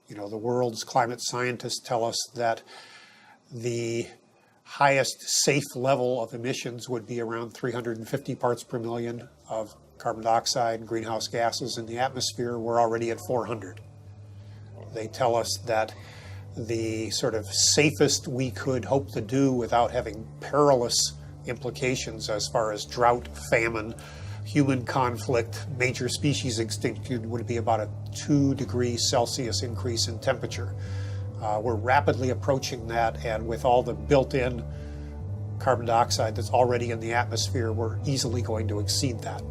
You know, the world's climate scientists tell us that the highest safe level of emissions would be around 350 parts per million of carbon dioxide and greenhouse gases in the atmosphere. We're already at 400. They tell us that the sort of safest we could hope to do without having perilous implications as far as drought, famine, human conflict, major species extinction would be about a 2 degrees Celsius increase in temperature. We're rapidly approaching that, and with all the built-in carbon dioxide that's already in the atmosphere, we're easily going to exceed that.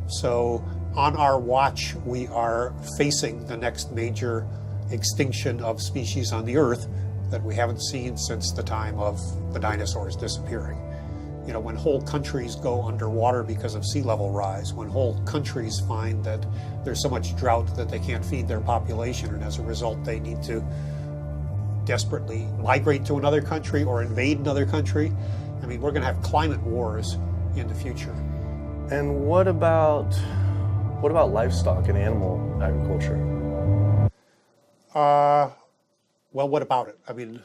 So on our watch, we are facing the next major extinction of species on the Earth that we haven't seen since the time of the dinosaurs disappearing. You know, when whole countries go underwater because of sea level rise, when whole countries find that there's so much drought that they can't feed their population, and as a result they need to desperately migrate to another country or invade another country. I mean, we're going to have climate wars in the future. And what about livestock and animal agriculture? Well, what about it? I mean,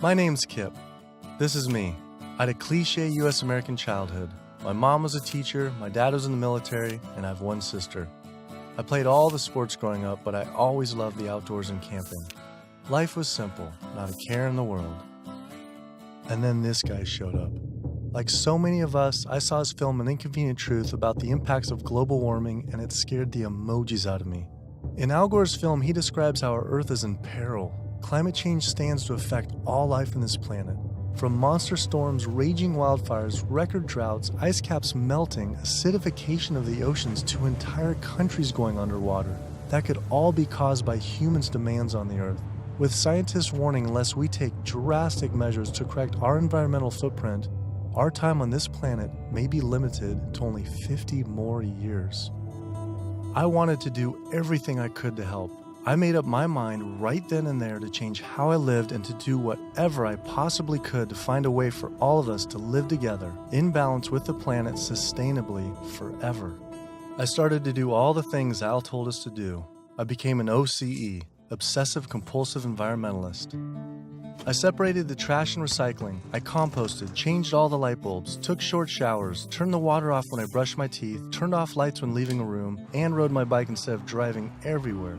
My name's Kip. This is me. I had a cliche U.S. American childhood. My mom was a teacher, my dad was in the military, and I have one sister. I played all the sports growing up, but I always loved the outdoors and camping. Life was simple, not a care in the world. And then this guy showed up. Like so many of us, I saw his film An Inconvenient Truth about the impacts of global warming, and it scared the emojis out of me. In Al Gore's film, he describes how our Earth is in peril. Climate change stands to affect all life on this planet. From monster storms, raging wildfires, record droughts, ice caps melting, acidification of the oceans, to entire countries going underwater. That could all be caused by humans' demands on the Earth. With scientists warning unless we take drastic measures to correct our environmental footprint, our time on this planet may be limited to only 50 more years. I wanted to do everything I could to help. I made up my mind right then and there to change how I lived and to do whatever I possibly could to find a way for all of us to live together, in balance with the planet sustainably forever. I started to do all the things Al told us to do. I became an OCE, Obsessive Compulsive Environmentalist. I separated the trash and recycling. I composted, changed all the light bulbs, took short showers, turned the water off when I brushed my teeth, turned off lights when leaving a room, and rode my bike instead of driving everywhere.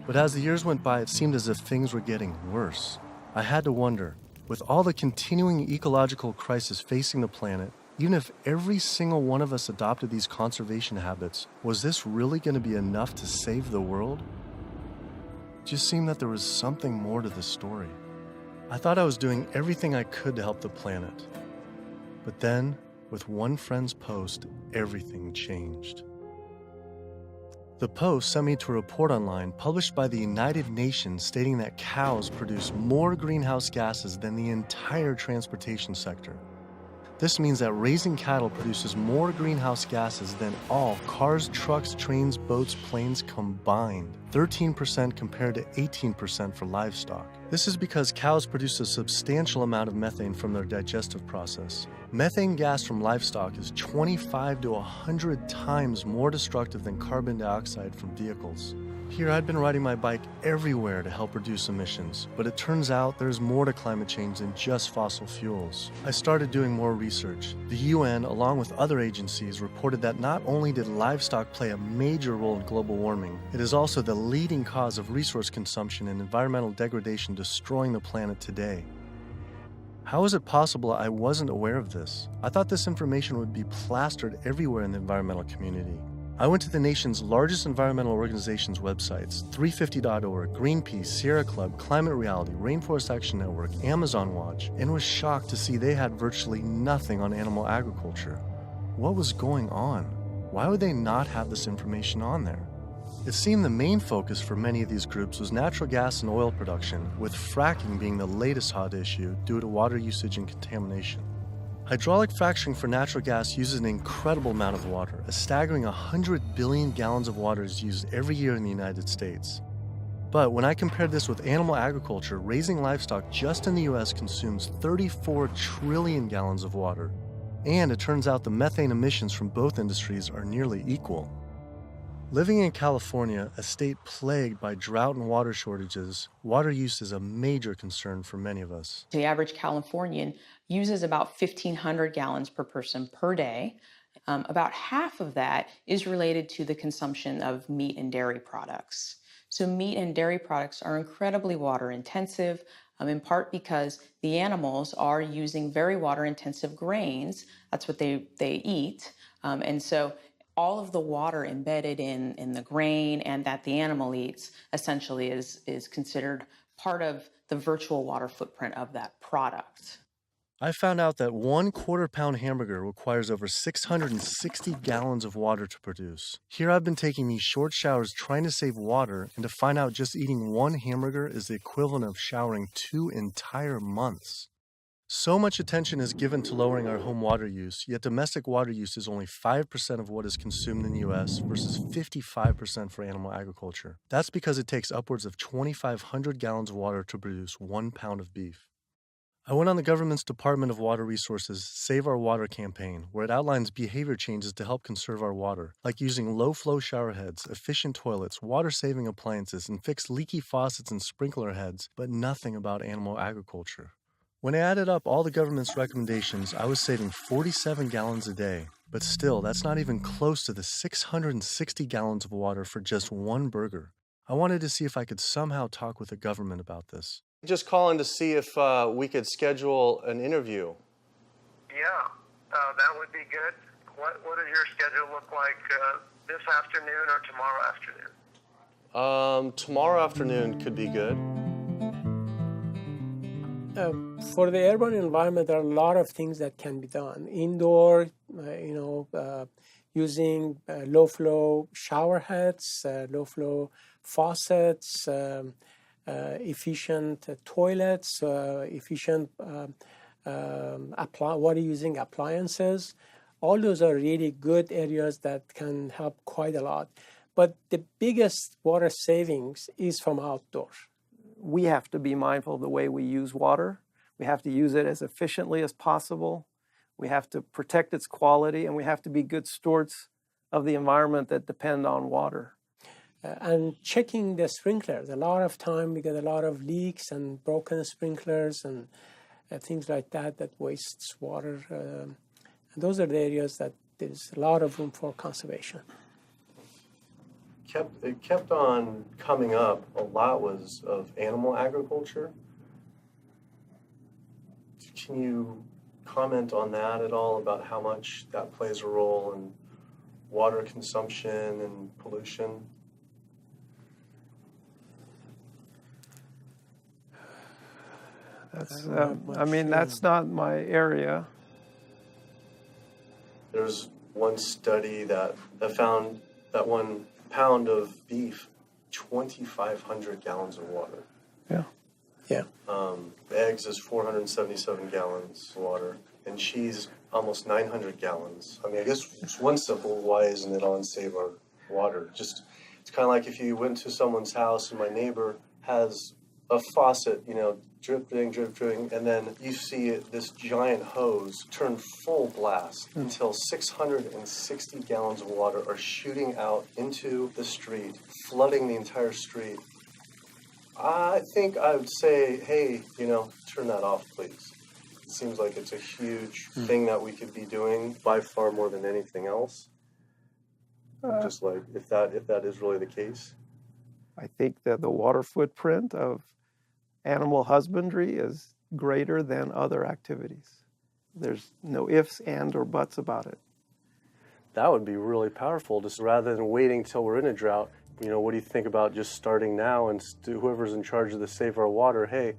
But as the years went by, it seemed as if things were getting worse. I had to wonder, with all the continuing ecological crisis facing the planet, even if every single one of us adopted these conservation habits, was this really going to be enough to save the world? It just seemed that there was something more to the story. I thought I was doing everything I could to help the planet. But then, with one friend's post, everything changed. The post sent me to a report online published by the United Nations stating that cows produce more greenhouse gases than the entire transportation sector. This means that raising cattle produces more greenhouse gases than all cars, trucks, trains, boats, planes combined, 13% compared to 18% for livestock. This is because cows produce a substantial amount of methane from their digestive process. Methane gas from livestock is 25 to 100 times more destructive than carbon dioxide from vehicles. Here, I'd been riding my bike everywhere to help reduce emissions, but it turns out there's more to climate change than just fossil fuels. I started doing more research. The UN, along with other agencies, reported that not only did livestock play a major role in global warming, it is also the leading cause of resource consumption and environmental degradation destroying the planet today. How is it possible I wasn't aware of this? I thought this information would be plastered everywhere in the environmental community. I went to the nation's largest environmental organizations' websites, 350.org, Greenpeace, Sierra Club, Climate Reality, Rainforest Action Network, Amazon Watch, and was shocked to see they had virtually nothing on animal agriculture. What was going on? Why would they not have this information on there? It seemed the main focus for many of these groups was natural gas and oil production, with fracking being the latest hot issue due to water usage and contamination. Hydraulic fracturing for natural gas uses an incredible amount of water. A staggering 100 billion gallons of water is used every year in the United States. But when I compared this with animal agriculture, raising livestock just in the US consumes 34 trillion gallons of water. And it turns out the methane emissions from both industries are nearly equal. Living in California, a state plagued by drought and water shortages, water use is a major concern for many of us. The average Californian uses about 1,500 gallons per person per day. About half of that is related to the consumption of meat and dairy products. So meat and dairy products are incredibly water intensive, in part because the animals are using very water intensive grains. That's what they eat. And so all of the water embedded in the grain and that the animal eats essentially is considered part of the virtual water footprint of that product. I found out that 1/4 pound hamburger requires over 660 gallons of water to produce. Here I've been taking these short showers trying to save water, and to find out just eating one hamburger is the equivalent of showering 2 entire months. So much attention is given to lowering our home water use, yet domestic water use is only 5% of what is consumed in the US versus 55% for animal agriculture. That's because it takes upwards of 2,500 gallons of water to produce 1 pound of beef. I went on the government's Department of Water Resources Save Our Water campaign, where it outlines behavior changes to help conserve our water, like using low-flow shower heads, efficient toilets, water-saving appliances, and fix leaky faucets and sprinkler heads, but nothing about animal agriculture. When I added up all the government's recommendations, I was saving 47 gallons a day. But still, that's not even close to the 660 gallons of water for just one burger. I wanted to see if I could somehow talk with the government about this. Just calling to see if we could schedule an interview. Yeah, that would be good. What does your schedule look like this afternoon or tomorrow afternoon? Tomorrow afternoon could be good. For the urban environment, there are a lot of things that can be done. Indoor, using low-flow shower heads, low-flow faucets, efficient toilets, efficient water using appliances. All those are really good areas that can help quite a lot. But the biggest water savings is from outdoor. We have to be mindful of the way we use water. We have to use it as efficiently as possible. We have to protect its quality, and we have to be good stewards of the environment that depend on water. And checking the sprinklers. A lot of time we get a lot of leaks and broken sprinklers and things like that wastes water. And those are the areas that there's a lot of room for conservation. It kept on coming up. A lot was of animal agriculture. Can you comment on that at all, about how much that plays a role in water consumption and pollution? That's not my area. There's one study that found that 1 pound of beef, 2,500 gallons of water. Yeah. Yeah. Eggs is 477 gallons of water, and cheese almost 900 gallons. I mean, I guess it's one simple, why isn't it on Save Our Water? Just, it's kind of like if you went to someone's house and my neighbor has a faucet, dripping, and then you see this giant hose turn full blast until 660 gallons of water are shooting out into the street, flooding the entire street. I think I would say, hey, turn that off, please. It seems like it's a huge thing that we could be doing by far more than anything else. Just like, if that is really the case. I think that the water footprint of animal husbandry is greater than other activities. There's no ifs, and, or buts about it. That would be really powerful, just rather than waiting till we're in a drought. What do you think about just starting now, and whoever's in charge of the Save Our Water, hey,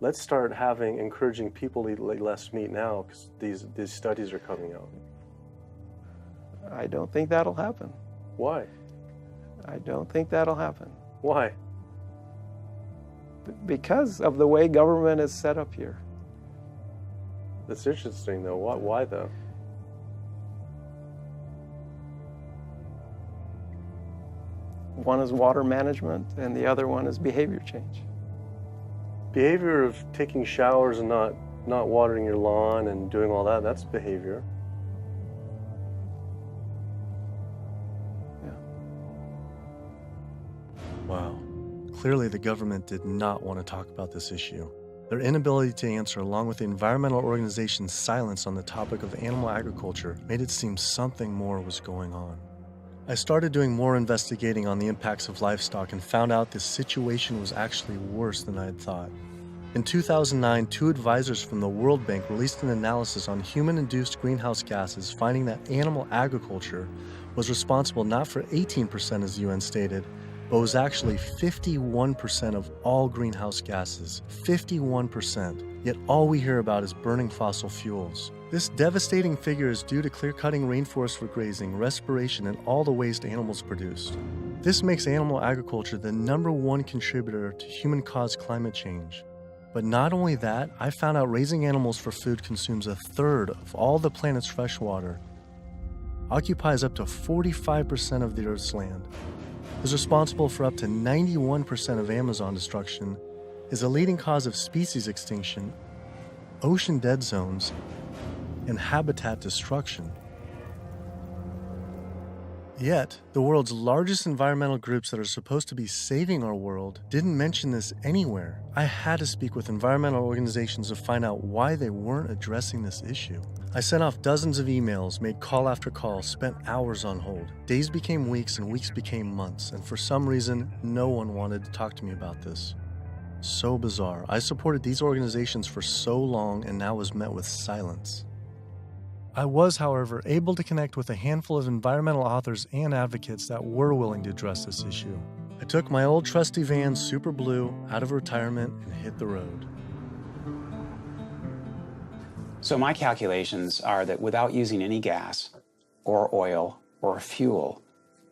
let's start encouraging people to eat less meat now, because these studies are coming out. I don't think that'll happen. Why? I don't think that'll happen. Why? Because of the way government is set up here. That's interesting, though. Why though? One is water management, and the other one is behavior change. Behavior of taking showers and not watering your lawn and doing all that, that's behavior. Yeah. Wow. Clearly the government did not want to talk about this issue. Their inability to answer, along with the environmental organization's silence on the topic of animal agriculture, made it seem something more was going on. I started doing more investigating on the impacts of livestock and found out the situation was actually worse than I had thought. In 2009, 2 advisors from the World Bank released an analysis on human-induced greenhouse gases, finding that animal agriculture was responsible not for 18%, as the UN stated, but was actually 51% of all greenhouse gases. 51%. Yet all we hear about is burning fossil fuels. This devastating figure is due to clear-cutting rainforests for grazing, respiration, and all the waste animals produce. This makes animal agriculture the #1 contributor to human-caused climate change. But not only that, I found out raising animals for food consumes 1/3 of all the planet's fresh water, occupies up to 45% of the Earth's land, is responsible for up to 91% of Amazon destruction, is a leading cause of species extinction, ocean dead zones, and habitat destruction. Yet, the world's largest environmental groups that are supposed to be saving our world didn't mention this anywhere. I had to speak with environmental organizations to find out why they weren't addressing this issue. I sent off dozens of emails, made call after call, spent hours on hold. Days became weeks and weeks became months, and for some reason, no one wanted to talk to me about this. So bizarre. I supported these organizations for so long and now was met with silence. I was, however, able to connect with a handful of environmental authors and advocates that were willing to address this issue. I took my old trusty van, Super Blue, out of retirement and hit the road. So my calculations are that without using any gas or oil or fuel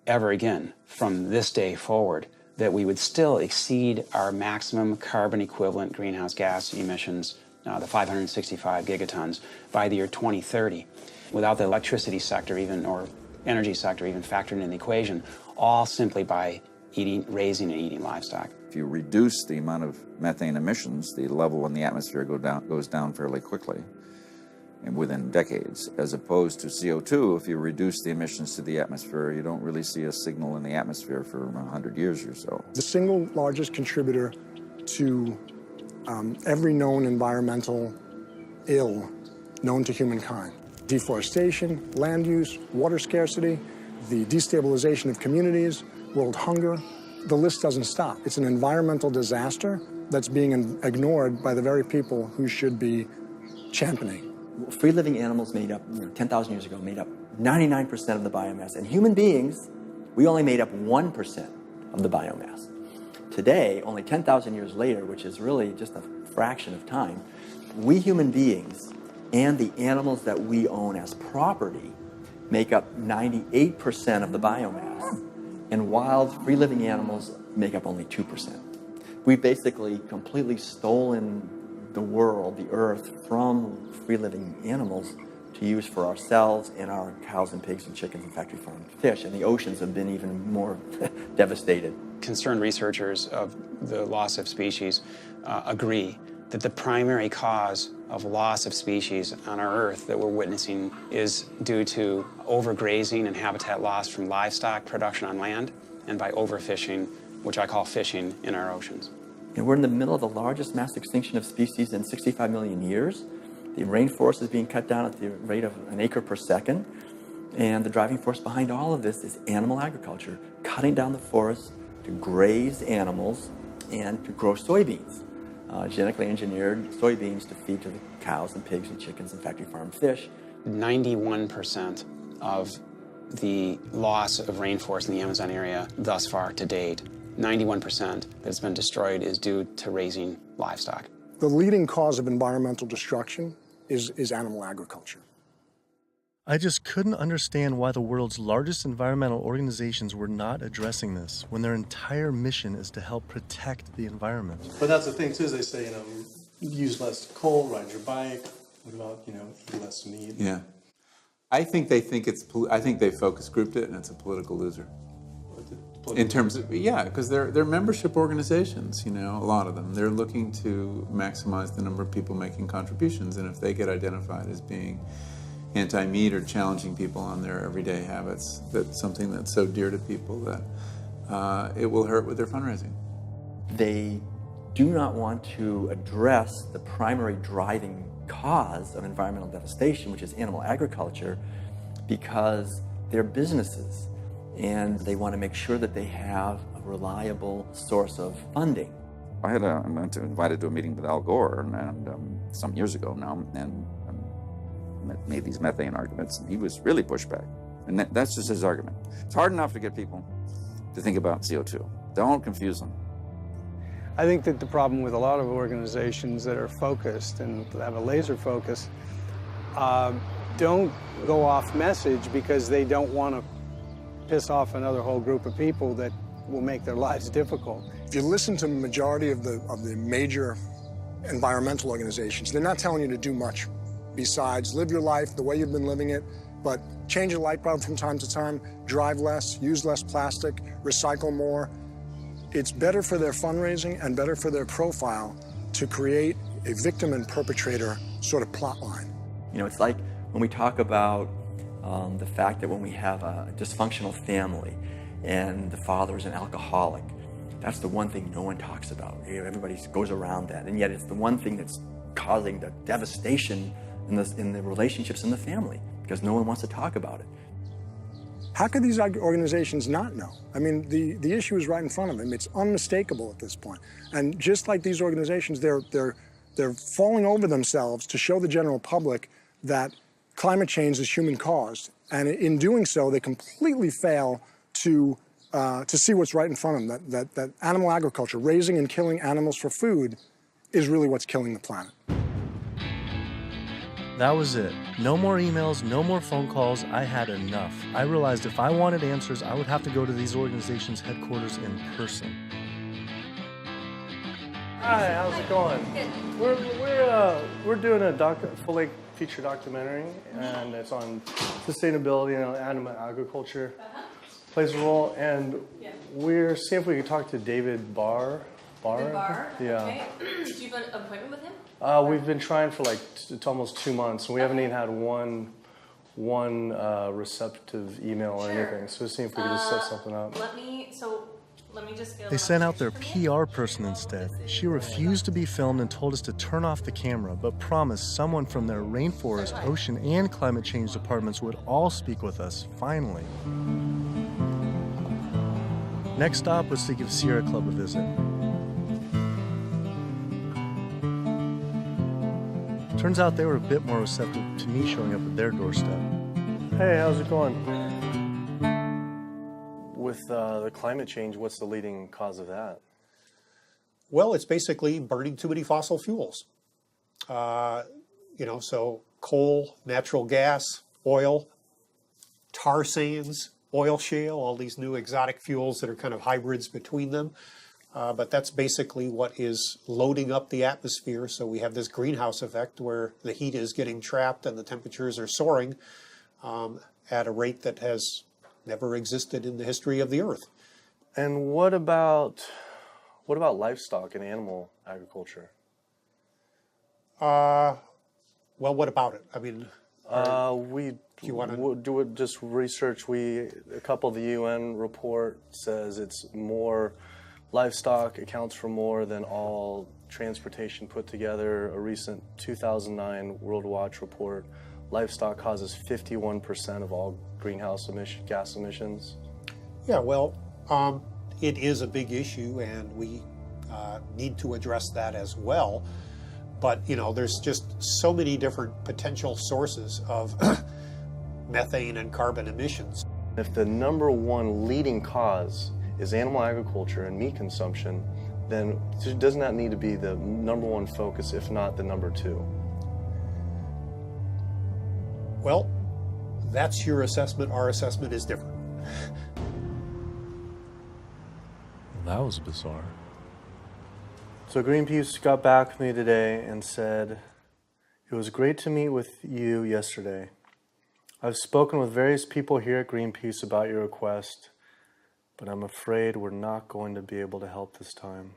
ever again from this day forward, that we would still exceed our maximum carbon equivalent greenhouse gas emissions, the 565 gigatons, by the year 2030, without the electricity sector even, or energy sector even factored in the equation, all simply by raising and eating livestock. If you reduce the amount of methane emissions, the level in the atmosphere goes down fairly quickly, and within decades, as opposed to CO2. If you reduce the emissions to the atmosphere, you don't really see a signal in the atmosphere for 100 years or so. The single largest contributor to every known environmental ill known to humankind: deforestation, land use, water scarcity, the destabilization of communities, world hunger. The list doesn't stop. It's an environmental disaster that's being ignored by the very people who should be championing. Free-living animals made up, 10,000 years ago, made up 99% of the biomass. And human beings, we only made up 1% of the biomass. Today, only 10,000 years later, which is really just a fraction of time, we human beings and the animals that we own as property make up 98% of the biomass. And wild, free-living animals make up only 2%. We've basically completely stolen the world, the earth, from free-living animals to use for ourselves and our cows and pigs and chickens and factory farmed fish. And the oceans have been even more devastated. Concerned researchers of the loss of species agree that the primary cause of loss of species on our Earth that we're witnessing is due to overgrazing and habitat loss from livestock production on land, and by overfishing, which I call fishing, in our oceans. And we're in the middle of the largest mass extinction of species in 65 million years. The rainforest is being cut down at the rate of an acre per second. And the driving force behind all of this is animal agriculture, cutting down the forest to graze animals and to grow soybeans, genetically engineered soybeans to feed to the cows and pigs and chickens and factory farmed fish. 91% of the loss of rainforest in the Amazon area thus far to date, 91% that's been destroyed, is due to raising livestock. The leading cause of environmental destruction is animal agriculture. I just couldn't understand why the world's largest environmental organizations were not addressing this when their entire mission is to help protect the environment. But that's the thing too, is they say, use less coal, ride your bike. What about, eat less meat? Yeah. I think they focus grouped it and it's a political loser. In terms of, because they're membership organizations, a lot of them. They're looking to maximize the number of people making contributions, and if they get identified as being anti-meat or challenging people on their everyday habits, that's something that's so dear to people that it will hurt with their fundraising. They do not want to address the primary driving cause of environmental devastation, which is animal agriculture, because they're businesses. And they want to make sure that they have a reliable source of funding. I went invited to a meeting with Al Gore and some years ago now, and made these methane arguments, and he was really pushed back. And that's just his argument. It's hard enough to get people to think about CO2. Don't confuse them. I think that the problem with a lot of organizations that are focused and have a laser focus don't go off message because they don't want to piss off another whole group of people that will make their lives difficult. If you listen to the majority of the major environmental organizations, they're not telling you to do much besides live your life the way you've been living it, but change your light bulb from time to time, drive less, use less plastic, recycle more. It's better for their fundraising and better for their profile to create a victim and perpetrator sort of plot line. It's like when we talk about the fact that when we have a dysfunctional family and the father is an alcoholic, that's the one thing no one talks about. Everybody goes around that, and yet it's the one thing that's causing the devastation in the relationships in the family, because no one wants to talk about it. How could these organizations not know? I mean, the issue is right in front of them. It's unmistakable at this point. And just like these organizations, they're falling over themselves to show the general public that climate change is human-caused, and in doing so, they completely fail to see what's right in front of them, that animal agriculture, raising and killing animals for food, is really what's killing the planet. That was it. No more emails, no more phone calls. I had enough. I realized if I wanted answers, I would have to go to these organizations' headquarters in person. Hi, how's it going? We're doing a full-length feature documentary, and it's on sustainability and animal agriculture plays a role. And we're seeing if we can talk to David Barr. David Barr? Yeah. Okay. Do you have an appointment with him? We've been trying for it's almost 2 months, and we haven't even had one receptive email or anything. So we're seeing if we can just set something up. Let me just go. They sent out their PR person instead. She refused to be filmed and told us to turn off the camera, but promised someone from their rainforest, ocean, and climate change departments would all speak with us, finally. Next stop was to give Sierra Club a visit. Turns out they were a bit more receptive to me showing up at their doorstep. Hey, how's it going? With the climate change, what's the leading cause of that? Well, it's basically burning too many fossil fuels. So coal, natural gas, oil, tar sands, oil shale, all these new exotic fuels that are kind of hybrids between them. But that's basically what is loading up the atmosphere. So we have this greenhouse effect where the heat is getting trapped and the temperatures are soaring at a rate that has never existed in the history of the Earth. And what about livestock and animal agriculture? Well, what about it? I mean, do it just research. A couple of the UN report says it's more. Livestock accounts for more than all transportation put together. A recent 2009 World Watch report, livestock causes 51% of all greenhouse gas emissions. Yeah, well, it is a big issue, and we need to address that as well. But, there's just so many different potential sources of methane and carbon emissions. If the number one leading cause is animal agriculture and meat consumption, then doesn't that need to be the number one focus, if not the number two? Well, That's your assessment. Our assessment is different. That was bizarre. So Greenpeace got back with me today and said, "It was great to meet with you yesterday. I've spoken with various people here at Greenpeace about your request, but I'm afraid we're not going to be able to help this time.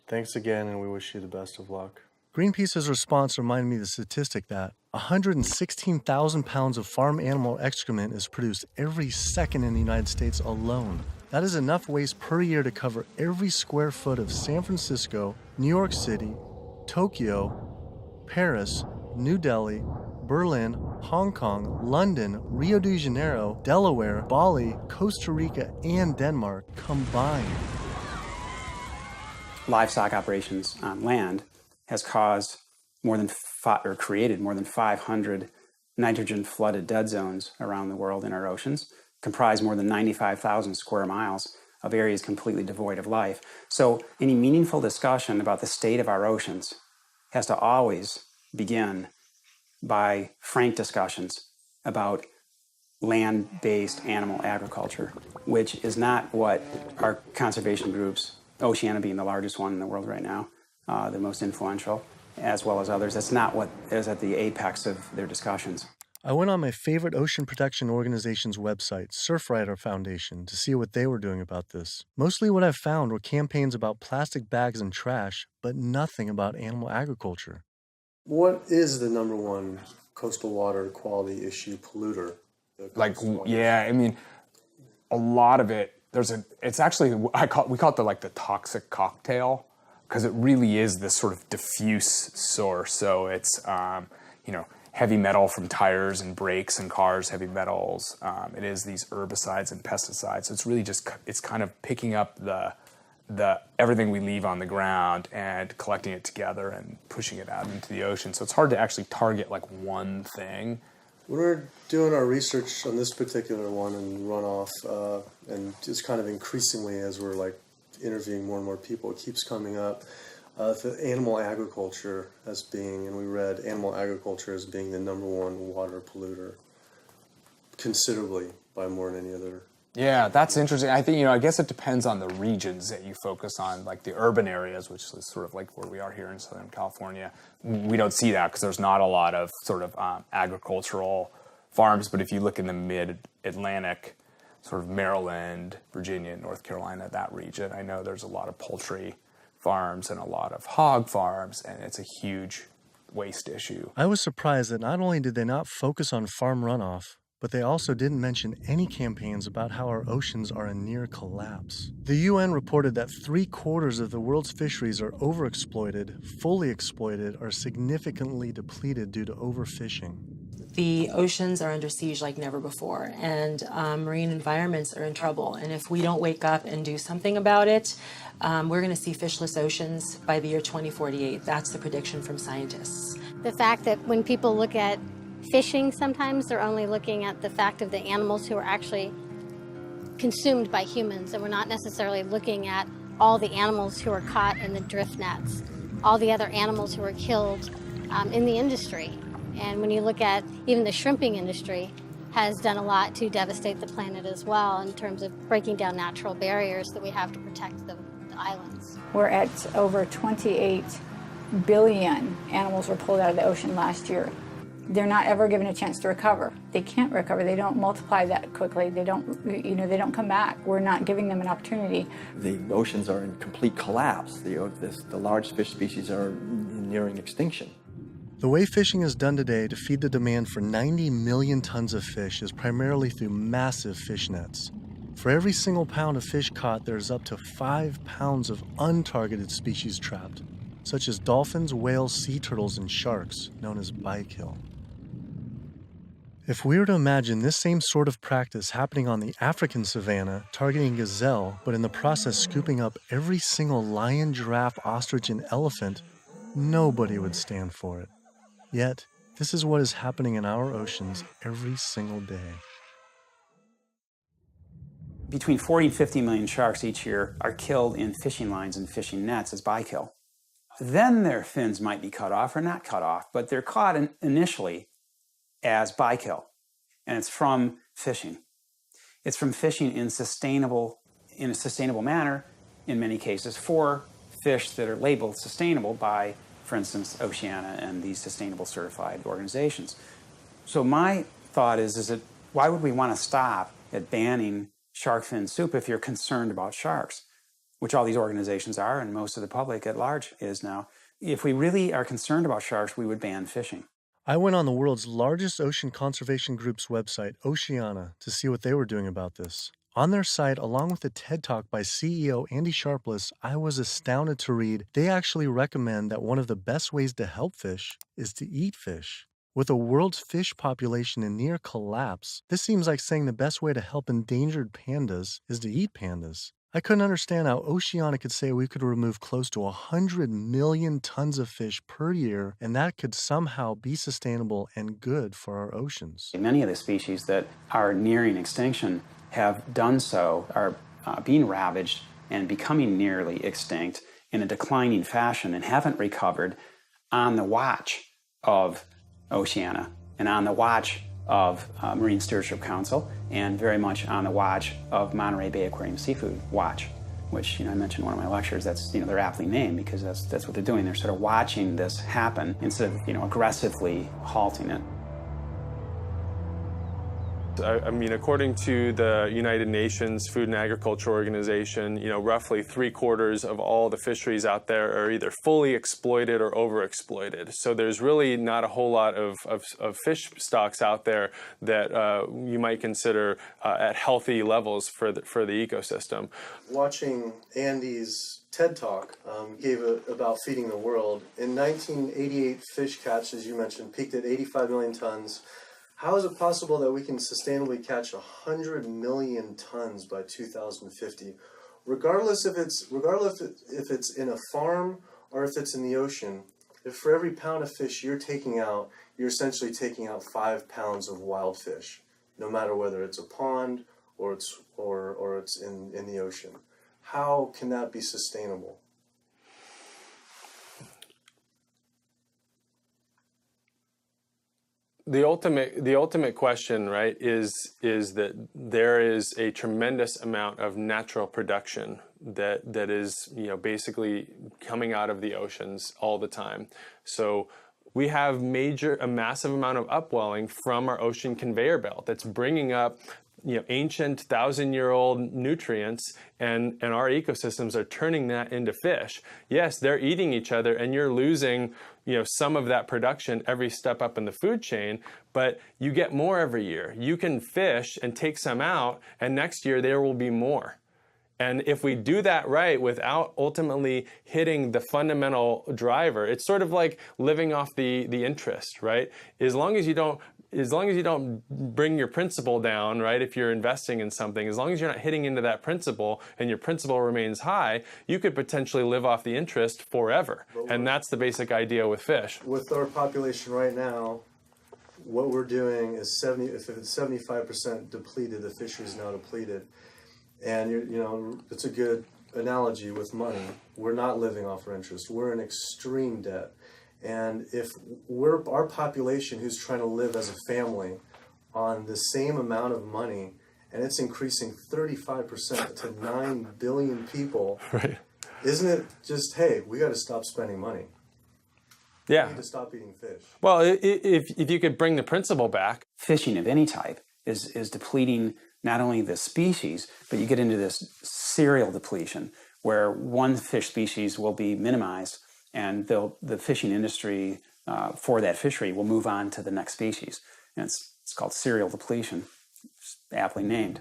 Thanks again, and we wish you the best of luck." Greenpeace's response reminded me of the statistic that 116,000 pounds of farm animal excrement is produced every second in the United States alone. That is enough waste per year to cover every square foot of San Francisco, New York City, Tokyo, Paris, New Delhi, Berlin, Hong Kong, London, Rio de Janeiro, Delaware, Bali, Costa Rica, and Denmark combined. Livestock operations on land has caused created more than 500 nitrogen-flooded dead zones around the world in our oceans, comprise more than 95,000 square miles of areas completely devoid of life. So any meaningful discussion about the state of our oceans has to always begin by frank discussions about land-based animal agriculture, which is not what our conservation groups, Oceana being the largest one in the world right now, the most influential, as well as others, that's not what is at the apex of their discussions. I went on my favorite ocean protection organization's website, Surfrider Foundation, to see what they were doing about this. Mostly what I found were campaigns about plastic bags and trash, but nothing about animal agriculture. What is the number one coastal water quality issue polluter? Yeah, I mean, a lot of it, it's actually, we call it the toxic cocktail, because it really is this sort of diffuse source. So it's, heavy metal from tires and brakes and cars, heavy metals. It is these herbicides and pesticides. So it's really just, it's kind of picking up the everything we leave on the ground and collecting it together and pushing it out into the ocean. So it's hard to actually target like one thing. When we're doing our research on this particular one and runoff, and just kind of increasingly as we're like interviewing more and more people, it keeps coming up. The animal agriculture as being, and we read animal agriculture as being the number one water polluter, considerably by more than any other. Yeah, that's interesting. I think, I guess it depends on the regions that you focus on, like the urban areas, which is sort of like where we are here in Southern California. We don't see that because there's not a lot of sort of agricultural farms. But if you look in the mid-Atlantic, sort of Maryland, Virginia, North Carolina, that region, I know there's a lot of poultry farms and a lot of hog farms, and it's a huge waste issue. I was surprised that not only did they not focus on farm runoff, but they also didn't mention any campaigns about how our oceans are in near collapse. The UN reported that 3/4 of the world's fisheries are overexploited, fully exploited, or significantly depleted due to overfishing. The oceans are under siege like never before, and marine environments are in trouble. And if we don't wake up and do something about it, we're going to see fishless oceans by the year 2048. That's the prediction from scientists. The fact that when people look at fishing, sometimes they're only looking at the fact of the animals who are actually consumed by humans, and we're not necessarily looking at all the animals who are caught in the drift nets, all the other animals who are killed in the industry. And when you look at even the shrimping industry has done a lot to devastate the planet as well in terms of breaking down natural barriers that we have to protect the islands. We're at over 28 billion animals were pulled out of the ocean last year. They're not ever given a chance to recover. They can't recover. They don't multiply that quickly. They don't, they don't come back. We're not giving them an opportunity. The oceans are in complete collapse. The large fish species are nearing extinction. The way fishing is done today to feed the demand for 90 million tons of fish is primarily through massive fish nets. For every single pound of fish caught, there's up to 5 pounds of untargeted species trapped, such as dolphins, whales, sea turtles, and sharks, known as bykill. If we were to imagine this same sort of practice happening on the African savanna, targeting gazelle, but in the process scooping up every single lion, giraffe, ostrich, and elephant, nobody would stand for it. Yet, this is what is happening in our oceans every single day. Between 40 and 50 million sharks each year are killed in fishing lines and fishing nets as bykill. then their fins might be cut off or not cut off, but they're caught initially as bykill, and it's from fishing. It's from fishing in a sustainable manner, in many cases, for fish that are labeled sustainable by, for instance, Oceana and these sustainable certified organizations. So my thought is that why would we want to stop at banning shark fin soup if you're concerned about sharks, which all these organizations are, and most of the public at large is now. If we really are concerned about sharks, we would ban fishing. I went on the world's largest ocean conservation group's website, Oceana, to see what they were doing about this. On their site, along with a TED Talk by CEO Andy Sharpless, I was astounded to read they actually recommend that one of the best ways to help fish is to eat fish. With the world's fish population in near collapse, this seems like saying the best way to help endangered pandas is to eat pandas. I couldn't understand how Oceana could say we could remove close to 100 million tons of fish per year, and that could somehow be sustainable and good for our oceans. Many of the species that are nearing extinction have done so, are being ravaged and becoming nearly extinct in a declining fashion and haven't recovered on the watch of Oceana and on the watch of Marine Stewardship Council and very much on the watch of Monterey Bay Aquarium Seafood Watch, which I mentioned in one of my lectures. That's they're aptly named because that's what they're doing. They're sort of watching this happen instead of aggressively halting it. I mean, according to the United Nations Food and Agriculture Organization, roughly 3/4 of all the fisheries out there are either fully exploited or overexploited. So there's really not a whole lot of fish stocks out there that you might consider at healthy levels for the ecosystem. Watching Andy's TED Talk gave about feeding the world. In 1988, fish catch, as you mentioned, peaked at 85 million tons. How is it possible that we can sustainably catch 100 million tons by 2050, regardless if it's in a farm or if it's in the ocean? If for every pound of fish you're taking out, you're essentially taking out 5 pounds of wild fish, no matter whether it's a pond or it's in the ocean. How can that be sustainable? The ultimate question, right, is that there is a tremendous amount of natural production that is basically coming out of the oceans all the time. So we have a massive amount of upwelling from our ocean conveyor belt that's bringing up ancient 1,000-year-old nutrients, and our ecosystems are turning that into fish. Yes, they're eating each other, and you're losing some of that production every step up in the food chain, but you get more every year. You can fish and take some out, and next year there will be more. And if we do that right without ultimately hitting the fundamental driver, it's sort of like living off the interest, right? As long as you don't bring your principal down, right, if you're investing in something, as long as you're not hitting into that principal and your principal remains high, you could potentially live off the interest forever. And that's the basic idea with fish. With our population right now, what we're doing is if it's 75% depleted, the fishery is now depleted. And it's a good analogy with money. We're not living off our interest. We're in extreme debt. And if our population who's trying to live as a family on the same amount of money, and it's increasing 35% to 9 billion people, right? Isn't it just, hey, we got to stop spending money? Yeah. We need to stop eating fish. Well, if you could bring the principle back. Fishing of any type is depleting not only the species, but you get into this serial depletion where one fish species will be minimized and the fishing industry for that fishery will move on to the next species. And it's called serial depletion, aptly named.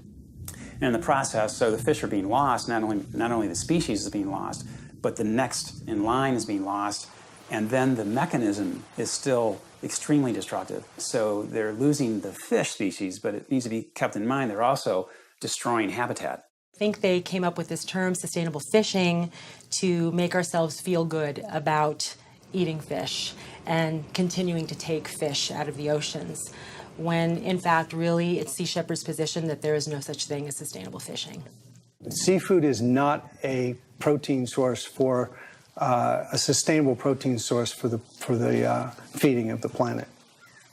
And in the process, so the fish are being lost, not only the species is being lost, but the next in line is being lost, and then the mechanism is still extremely destructive. So they're losing the fish species, but it needs to be kept in mind they're also destroying habitat. I think they came up with this term, sustainable fishing, to make ourselves feel good about eating fish and continuing to take fish out of the oceans, when in fact, really, it's Sea Shepherd's position that there is no such thing as sustainable fishing. Seafood is not a protein source for a sustainable protein source for the feeding of the planet,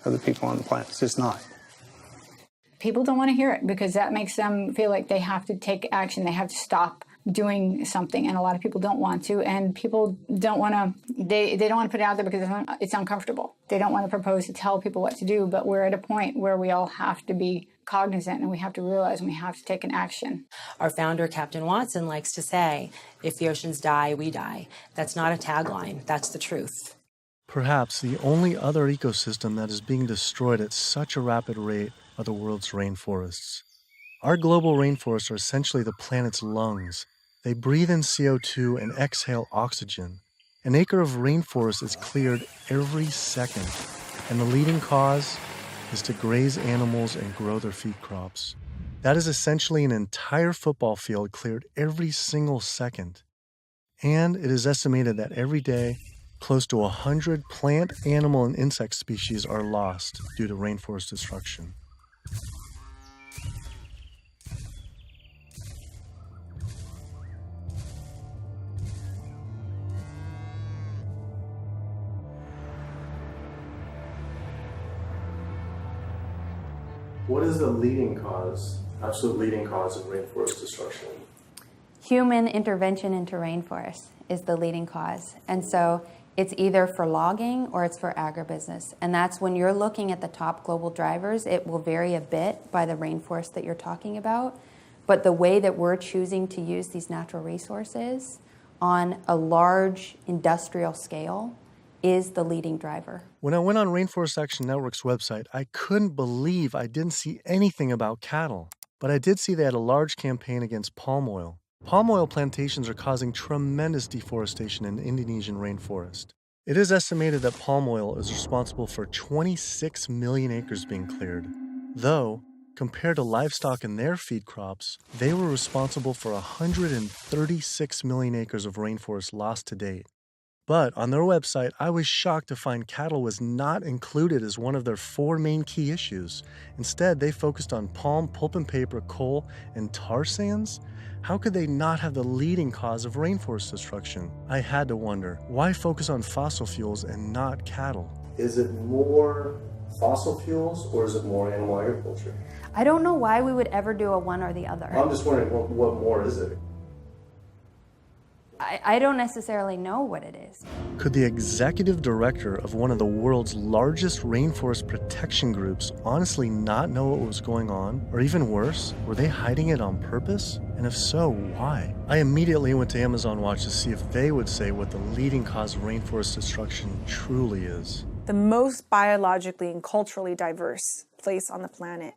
of the people on the planet. It's just not. People don't want to hear it because that makes them feel like they have to take action. They have to stop doing something, and a lot of people don't want to, and people don't want to, they don't want to put it out there because it's uncomfortable. They don't want to propose to tell people what to do, but we're at a point where we all have to be cognizant and we have to realize and we have to take an action. Our founder, Captain Watson, likes to say, if the oceans die, we die. That's not a tagline, that's the truth. Perhaps the only other ecosystem that is being destroyed at such a rapid rate are the world's rainforests. Our global rainforests are essentially the planet's lungs. They breathe in CO2 and exhale oxygen. An acre of rainforest is cleared every second, and the leading cause is to graze animals and grow their feed crops. That is essentially an entire football field cleared every single second. And it is estimated that every day, close to 100 plant, animal, and insect species are lost due to rainforest destruction. What is the leading cause, absolute leading cause of rainforest destruction? Human intervention into rainforests is the leading cause. And so it's either for logging or it's for agribusiness. And that's when you're looking at the top global drivers, it will vary a bit by the rainforest that you're talking about. But the way that we're choosing to use these natural resources on a large industrial scale is the leading driver. When I went on Rainforest Action Network's website, I couldn't believe I didn't see anything about cattle. But I did see they had a large campaign against palm oil. Palm oil plantations are causing tremendous deforestation in the Indonesian rainforest. It is estimated that palm oil is responsible for 26 million acres being cleared. Though, compared to livestock and their feed crops, they were responsible for 136 million acres of rainforest lost to date. But on their website, I was shocked to find cattle was not included as one of their 4 main key issues. Instead, they focused on palm, pulp and paper, coal, and tar sands. How could they not have the leading cause of rainforest destruction? I had to wonder, why focus on fossil fuels and not cattle? Is it more fossil fuels or is it more animal agriculture? I don't know why we would ever do a one or the other. I'm just wondering, what more is it? I don't necessarily know what it is. Could the executive director of one of the world's largest rainforest protection groups honestly not know what was going on? Or even worse, were they hiding it on purpose? And if so, why? I immediately went to Amazon Watch to see if they would say what the leading cause of rainforest destruction truly is. The most biologically and culturally diverse place on the planet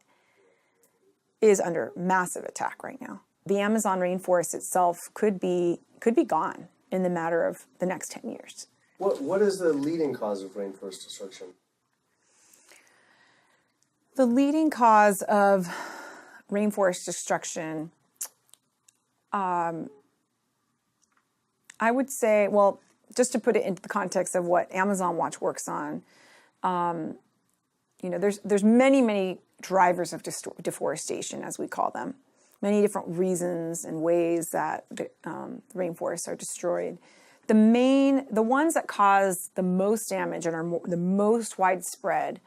is under massive attack right now. The Amazon rainforest itself could be gone in the matter of the next 10 years. What is the leading cause of rainforest destruction? The leading cause of rainforest destruction, I would say, well, just to put it into the context of what Amazon Watch works on, there's many drivers of deforestation, as we call them. Many different reasons and ways that the rainforests are destroyed. The ones that cause the most damage and are the most widespread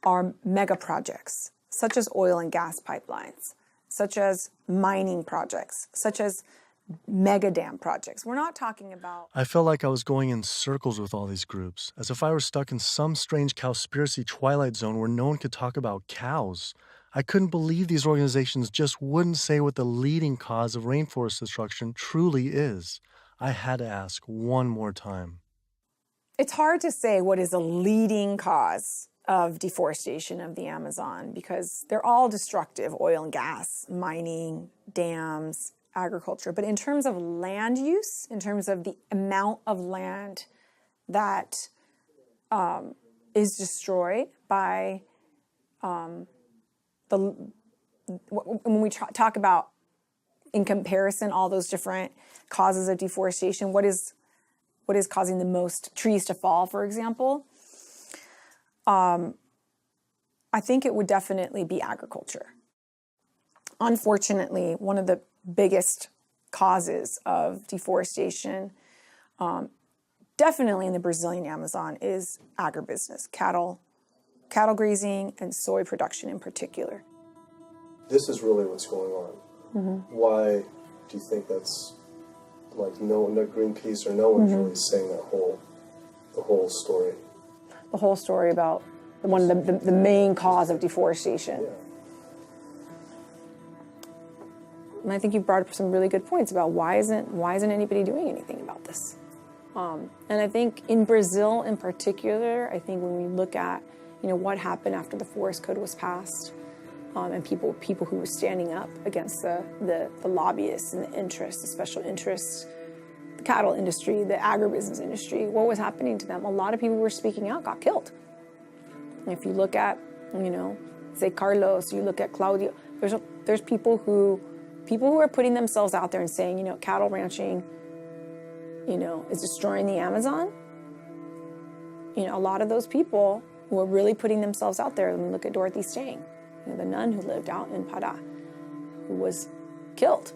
are mega projects, such as oil and gas pipelines, such as mining projects, such as mega dam projects. We're not talking about... I felt like I was going in circles with all these groups, as if I were stuck in some strange COWSPIRACY twilight zone where no one could talk about cows. I couldn't believe these organizations just wouldn't say what the leading cause of rainforest destruction truly is. I had to ask one more time. It's hard to say what is the leading cause of deforestation of the Amazon because they're all destructive: oil and gas, mining, dams, agriculture. But in terms of land use, in terms of the amount of land that is destroyed by when we talk about, in comparison, all those different causes of deforestation, what is causing the most trees to fall, for example, I think it would definitely be agriculture. Unfortunately, one of the biggest causes of deforestation definitely in the Brazilian Amazon is agribusiness, cattle grazing, and soy production in particular. This is really what's going on. Mm-hmm. Why do you think that's like no Greenpeace or no one's Mm-hmm. really saying the whole story? The whole story about one of the main cause of deforestation. Yeah. And I think you brought up some really good points about why isn't anybody doing anything about this? And I think in Brazil in particular, I think when we look at what happened after the forest code was passed, and people who were standing up against the lobbyists and the interests, the special interests, the cattle industry, the agribusiness industry, what was happening to them? A lot of people who were speaking out got killed. And if you look at, say Carlos, you look at Claudio, there's people who are putting themselves out there and saying, cattle ranching, is destroying the Amazon. A lot of those people who are really putting themselves out there. I mean, look at Dorothy Stang, the nun who lived out in Pará, who was killed.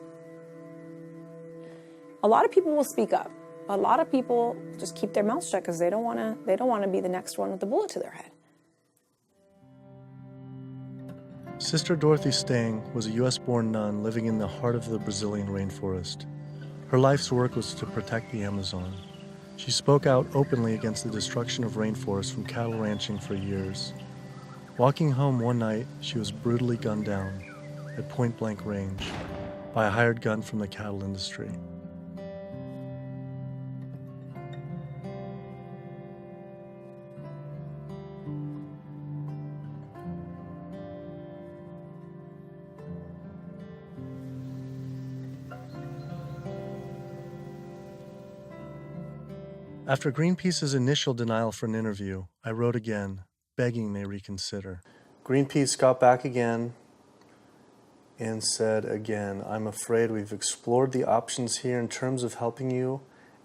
A lot of people will speak up. A lot of people just keep their mouths shut because they don't want to be the next one with the bullet to their head. Sister Dorothy Stang was a U.S.-born nun living in the heart of the Brazilian rainforest. Her life's work was to protect the Amazon. She spoke out openly against the destruction of rainforests from cattle ranching for years. Walking home one night, she was brutally gunned down at point-blank range by a hired gun from the cattle industry. After Greenpeace's initial denial for an interview, I wrote again, begging they reconsider. Greenpeace got back again and said again, I'm afraid we've explored the options here in terms of helping you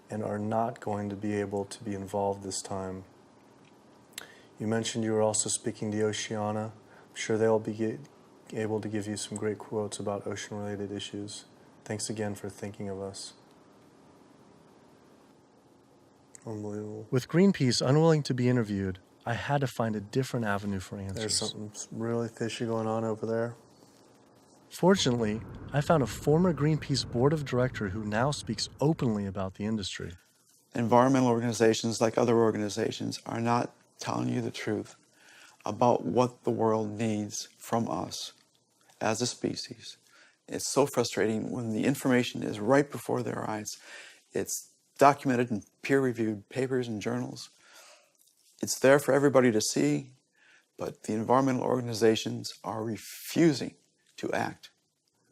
and are not going to be able to be involved this time. You mentioned you were also speaking to Oceana. I'm sure they'll be able to give you some great quotes about ocean-related issues. Thanks again for thinking of us. Unbelievable. With Greenpeace unwilling to be interviewed, I had to find a different avenue for answers. There's something really fishy going on over there. Fortunately, I found a former Greenpeace board of director who now speaks openly about the industry. Environmental organizations, like other organizations, are not telling you the truth about what the world needs from us as a species. It's so frustrating when the information is right before their eyes. It's documented in peer-reviewed papers and journals. It's there for everybody to see, but the environmental organizations are refusing to act.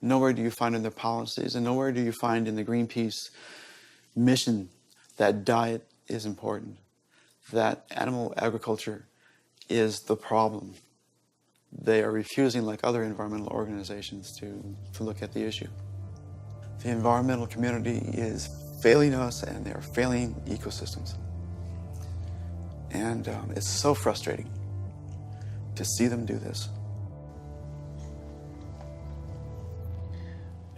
Nowhere do you find in their policies, and nowhere do you find in the Greenpeace mission that diet is important, that animal agriculture is the problem. They are refusing, like other environmental organizations, to look at the issue. The environmental community is failing us, and they're failing ecosystems. And it's so frustrating to see them do this.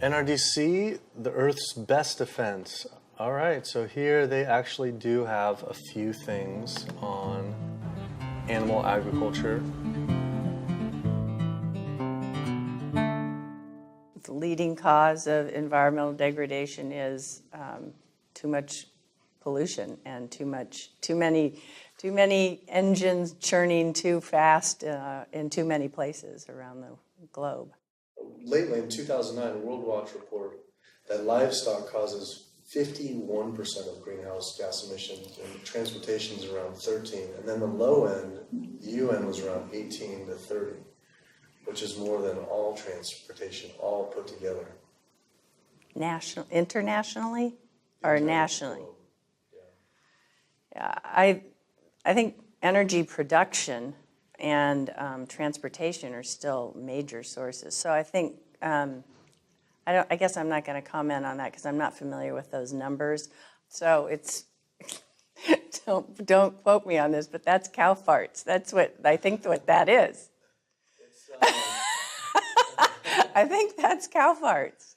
NRDC, the Earth's best defense. All right, so here they actually do have a few things on animal agriculture. The leading cause of environmental degradation is too much pollution and too many engines churning too fast in too many places around the globe. Lately, in 2009, a World Watch report that livestock causes 51% of greenhouse gas emissions, and transportation is around 13%, and then the low end, the UN was around 18 to 30, which is more than all transportation, all put together. Internationally or nationally? Yeah, I think energy production and transportation are still major sources. So I think I guess I'm not going to comment on that because I'm not familiar with those numbers. So it's don't quote me on this, but that's cow farts. That's what I think what that is. I think that's cow farts.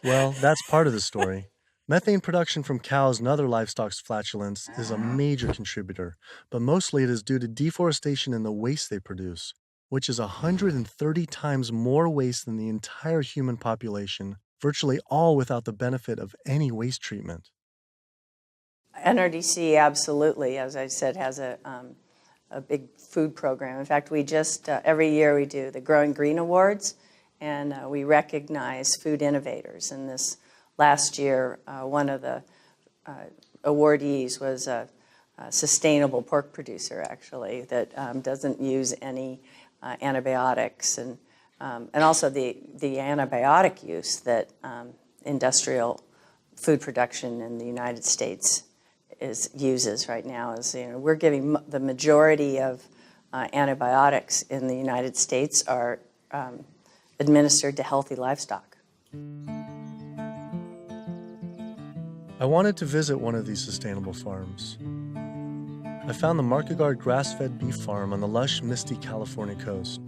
Well, that's part of the story. Methane production from cows and other livestock's flatulence is a major contributor, but mostly it is due to deforestation and the waste they produce, which is 130 times more waste than the entire human population, virtually all without the benefit of any waste treatment. NRDC absolutely, as I said, has a big food program. In fact, we just, every year we do the Growing Green Awards, and we recognize food innovators. And this last year, one of the awardees was a sustainable pork producer, actually, that doesn't use any antibiotics, and also the antibiotic use that industrial food production in the United States uses right now. Is, we're giving the majority of antibiotics in the United States are administered to healthy livestock. I wanted to visit one of these sustainable farms. I found the Markegard grass-fed beef farm on the lush, misty California coast.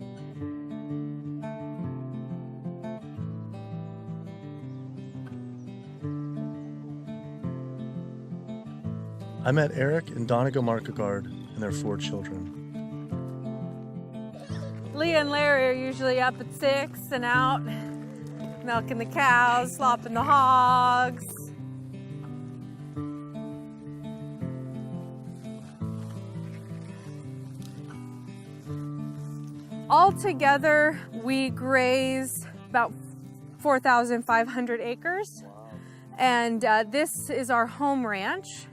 I met Eric and Donegal Markegard and their 4 children. Leah and Larry are usually up at 6 and out, milking the cows, slopping the hogs. Altogether, we graze about 4,500 acres. And this is our home ranch.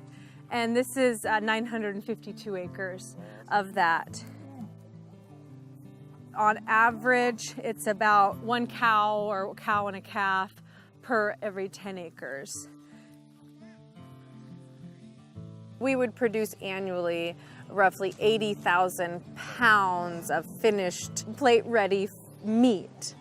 And this is 952 acres of that. On average, it's about 1 cow or a cow and a calf per every 10 acres. We would produce annually roughly 80,000 pounds of finished plate-ready meat.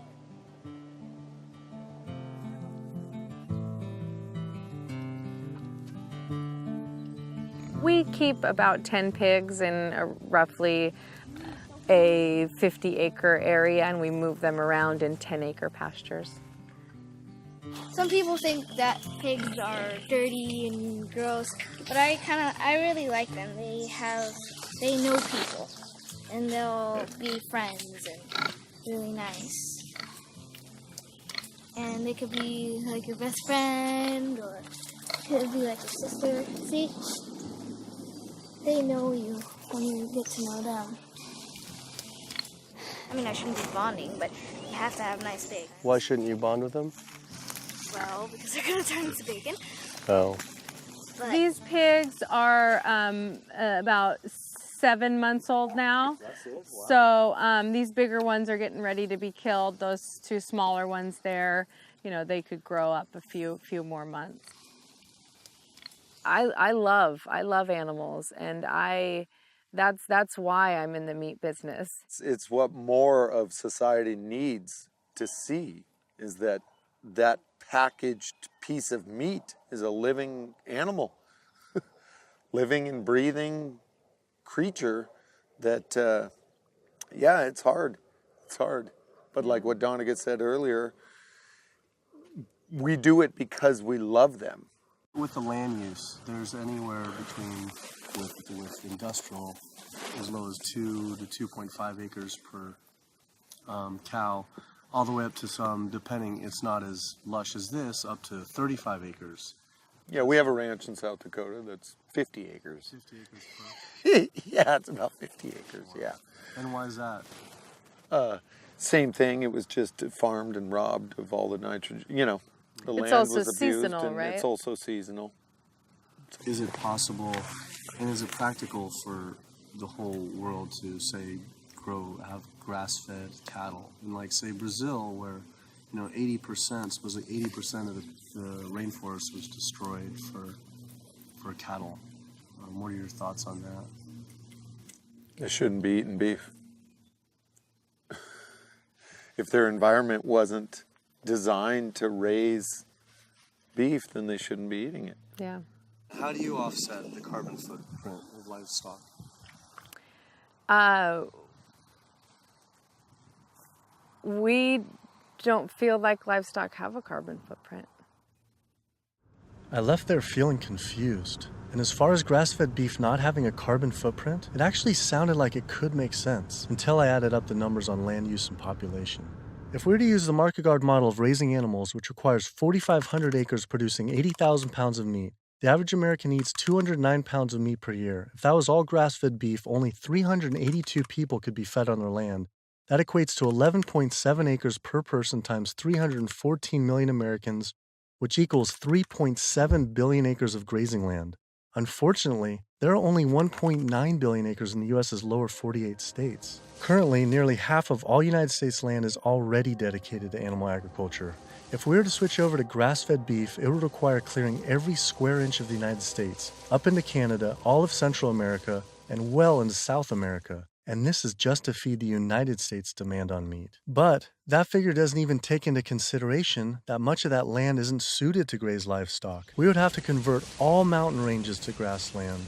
We keep about 10 pigs in roughly a 50-acre area, and we move them around in 10-acre pastures. Some people think that pigs are dirty and gross, but I really like them. They know people, and they'll be friends and really nice. And they could be like your best friend, or could be like your sister. See? They know you when you get to know them. I mean, I shouldn't be bonding, but you have to have nice big. Why shouldn't you bond with them? Well, because they're going to turn into bacon. Oh. But these pigs are about 7 months old now. So these bigger ones are getting ready to be killed. Those 2 smaller ones there, they could grow up a few more months. I love animals, and that's why I'm in the meat business. It's what more of society needs to see, is that packaged piece of meat is a living animal, living and breathing creature that, yeah, it's hard. It's hard. But like what Donegal said earlier, we do it because we love them. With the land use, there's anywhere between, with industrial, as low as 2 to 2.5 acres per cow, all the way up to some, depending, it's not as lush as this, up to 35 acres. Yeah, we have a ranch in South Dakota that's 50 acres. 50 acres per? Yeah, it's about 50 acres, yeah. And why is that? Same thing, it was just farmed and robbed of all the nitrogen, the land It's also was abused, seasonal, and right? it's also seasonal. Is it possible, and is it practical for the whole world to, say, have grass-fed cattle? In, like, say, Brazil, where, 80%, supposedly 80% of the rainforest was destroyed for cattle. What are your thoughts on that? They shouldn't be eating beef. If their environment wasn't designed to raise beef, then they shouldn't be eating it. Yeah. How do you offset the carbon footprint of livestock? We don't feel like livestock have a carbon footprint. I left there feeling confused. And as far as grass-fed beef not having a carbon footprint, it actually sounded like it could make sense until I added up the numbers on land use and population. If we were to use the market guard model of raising animals, which requires 4,500 acres producing 80,000 pounds of meat, the average American eats 209 pounds of meat per year. If that was all grass-fed beef, only 382 people could be fed on their land. That equates to 11.7 acres per person times 314 million Americans, which equals 3.7 billion acres of grazing land. Unfortunately, there are only 1.9 billion acres in the U.S.'s lower 48 states. Currently, nearly half of all United States land is already dedicated to animal agriculture. If we were to switch over to grass-fed beef, it would require clearing every square inch of the United States, up into Canada, all of Central America, and well into South America. And this is just to feed the United States' demand on meat. But that figure doesn't even take into consideration that much of that land isn't suited to graze livestock. We would have to convert all mountain ranges to grassland,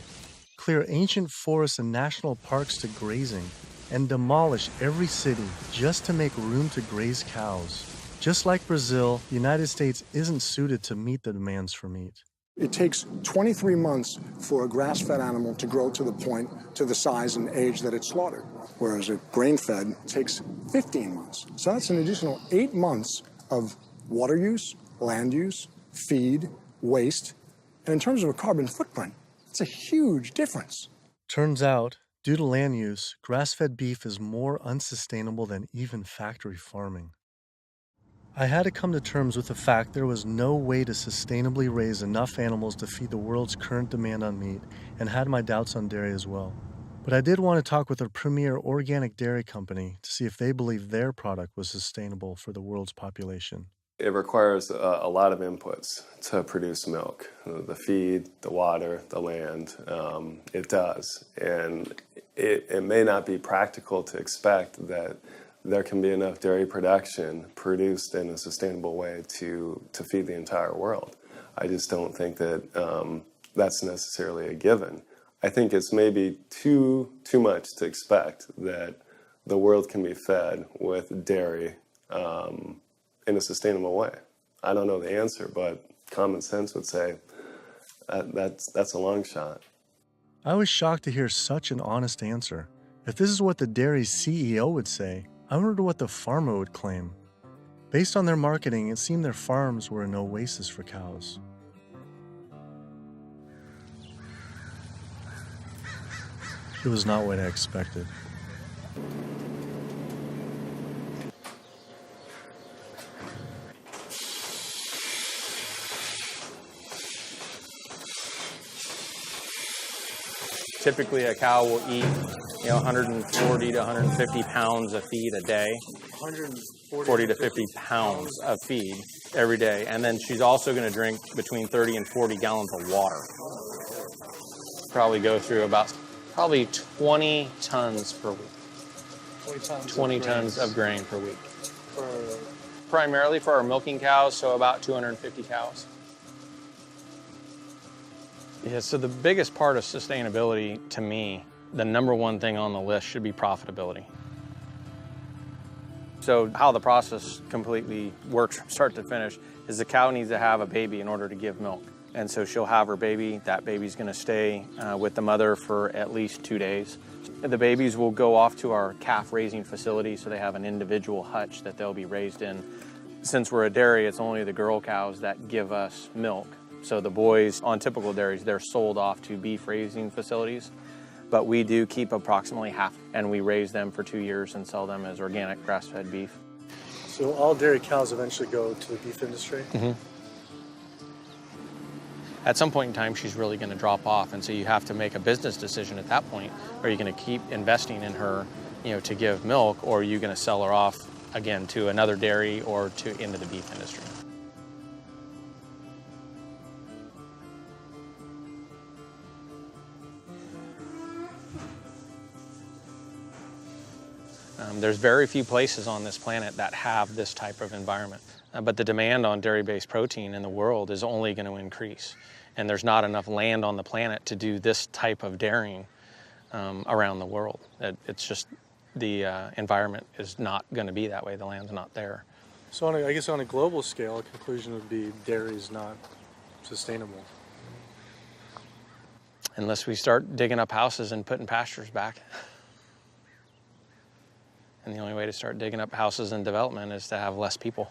clear ancient forests and national parks to grazing, and demolish every city just to make room to graze cows. Just like Brazil, the United States isn't suited to meet the demands for meat. It takes 23 months for a grass-fed animal to grow to the size and age that it's slaughtered, whereas a grain-fed takes 15 months. So that's an additional 8 months of water use, land use, feed, waste, and in terms of a carbon footprint, it's a huge difference. Turns out, due to land use, grass-fed beef is more unsustainable than even factory farming. I had to come to terms with the fact there was no way to sustainably raise enough animals to feed the world's current demand on meat, and had my doubts on dairy as well. But I did want to talk with a premier organic dairy company to see if they believe their product was sustainable for the world's population. It requires a lot of inputs to produce milk. The feed, the water, the land, it does. And it may not be practical to expect that there can be enough dairy production produced in a sustainable way to feed the entire world. I just don't think that that's necessarily a given. I think it's maybe too much to expect that the world can be fed with dairy in a sustainable way. I don't know the answer, but common sense would say that's a long shot. I was shocked to hear such an honest answer. If this is what the dairy's CEO would say, I wonder what the farmer would claim. Based on their marketing, it seemed their farms were an oasis for cows. It was not what I expected. Typically, a cow will eat 140 to 150 pounds of feed a day. 140 to 50 pounds of feed every day. And then she's also going to drink between 30 and 40 gallons of water. Probably go through about 20 tons per week. 20 tons of grain per week. Primarily for our milking cows, so about 250 cows. Yeah, so the biggest part of sustainability to me, the number one thing on the list should be profitability. So how the process completely works from start to finish is the cow needs to have a baby in order to give milk. And so she'll have her baby. That baby's going to stay with the mother for at least 2 days. The babies will go off to our calf raising facility, so they have an individual hutch that they'll be raised in. Since we're a dairy, it's only the girl cows that give us milk. So the boys on typical dairies, they're sold off to beef raising facilities. But we do keep approximately half, and we raise them for 2 years and sell them as organic grass-fed beef. So all dairy cows eventually go to the beef industry? Mm-hmm. At some point in time, she's really going to drop off, and so you have to make a business decision at that point. Are you going to keep investing in her, to give milk, or are you going to sell her off again to another dairy or into the beef industry? There's very few places on this planet that have this type of environment. But the demand on dairy-based protein in the world is only going to increase. And there's not enough land on the planet to do this type of dairying around the world. It's just the environment is not going to be that way. The land's not there. So I guess on a global scale, a conclusion would be dairy is not sustainable? Unless we start digging up houses and putting pastures back. And the only way to start digging up houses and development is to have less people.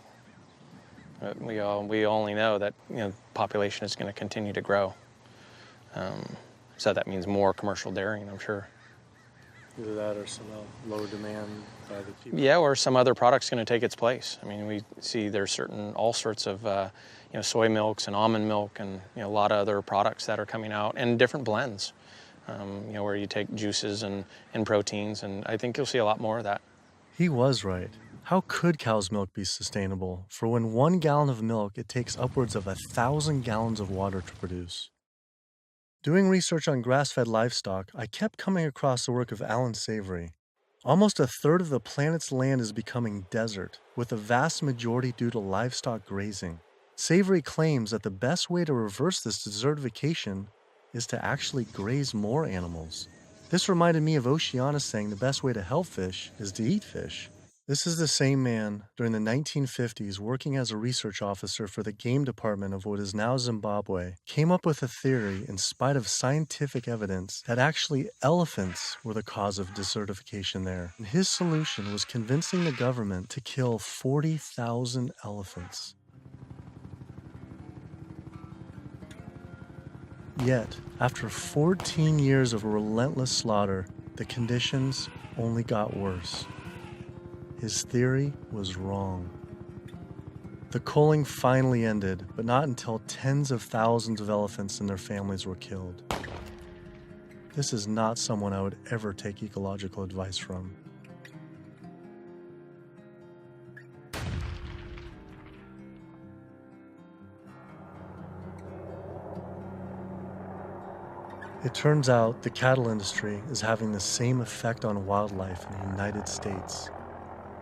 We only know that population is going to continue to grow. So that means more commercial dairying, I'm sure. Either that or some lower demand by the people. Yeah, or some other product's going to take its place. I mean, we see there's all sorts of soy milks and almond milk and a lot of other products that are coming out, and different blends. Where you take juices and proteins, and I think you'll see a lot more of that. He was right. How could cow's milk be sustainable? For when 1 gallon of milk, it takes upwards of 1,000 gallons of water to produce. Doing research on grass-fed livestock, I kept coming across the work of Alan Savory. Almost a third of the planet's land is becoming desert, with the vast majority due to livestock grazing. Savory claims that the best way to reverse this desertification is to actually graze more animals. This reminded me of Oceana saying the best way to help fish is to eat fish. This is the same man, during the 1950s, working as a research officer for the game department of what is now Zimbabwe, came up with a theory, in spite of scientific evidence, that actually elephants were the cause of desertification there. And his solution was convincing the government to kill 40,000 elephants. Yet, after 14 years of relentless slaughter, the conditions only got worse. His theory was wrong. The culling finally ended, but not until tens of thousands of elephants and their families were killed. This is not someone I would ever take ecological advice from. It turns out the cattle industry is having the same effect on wildlife in the United States.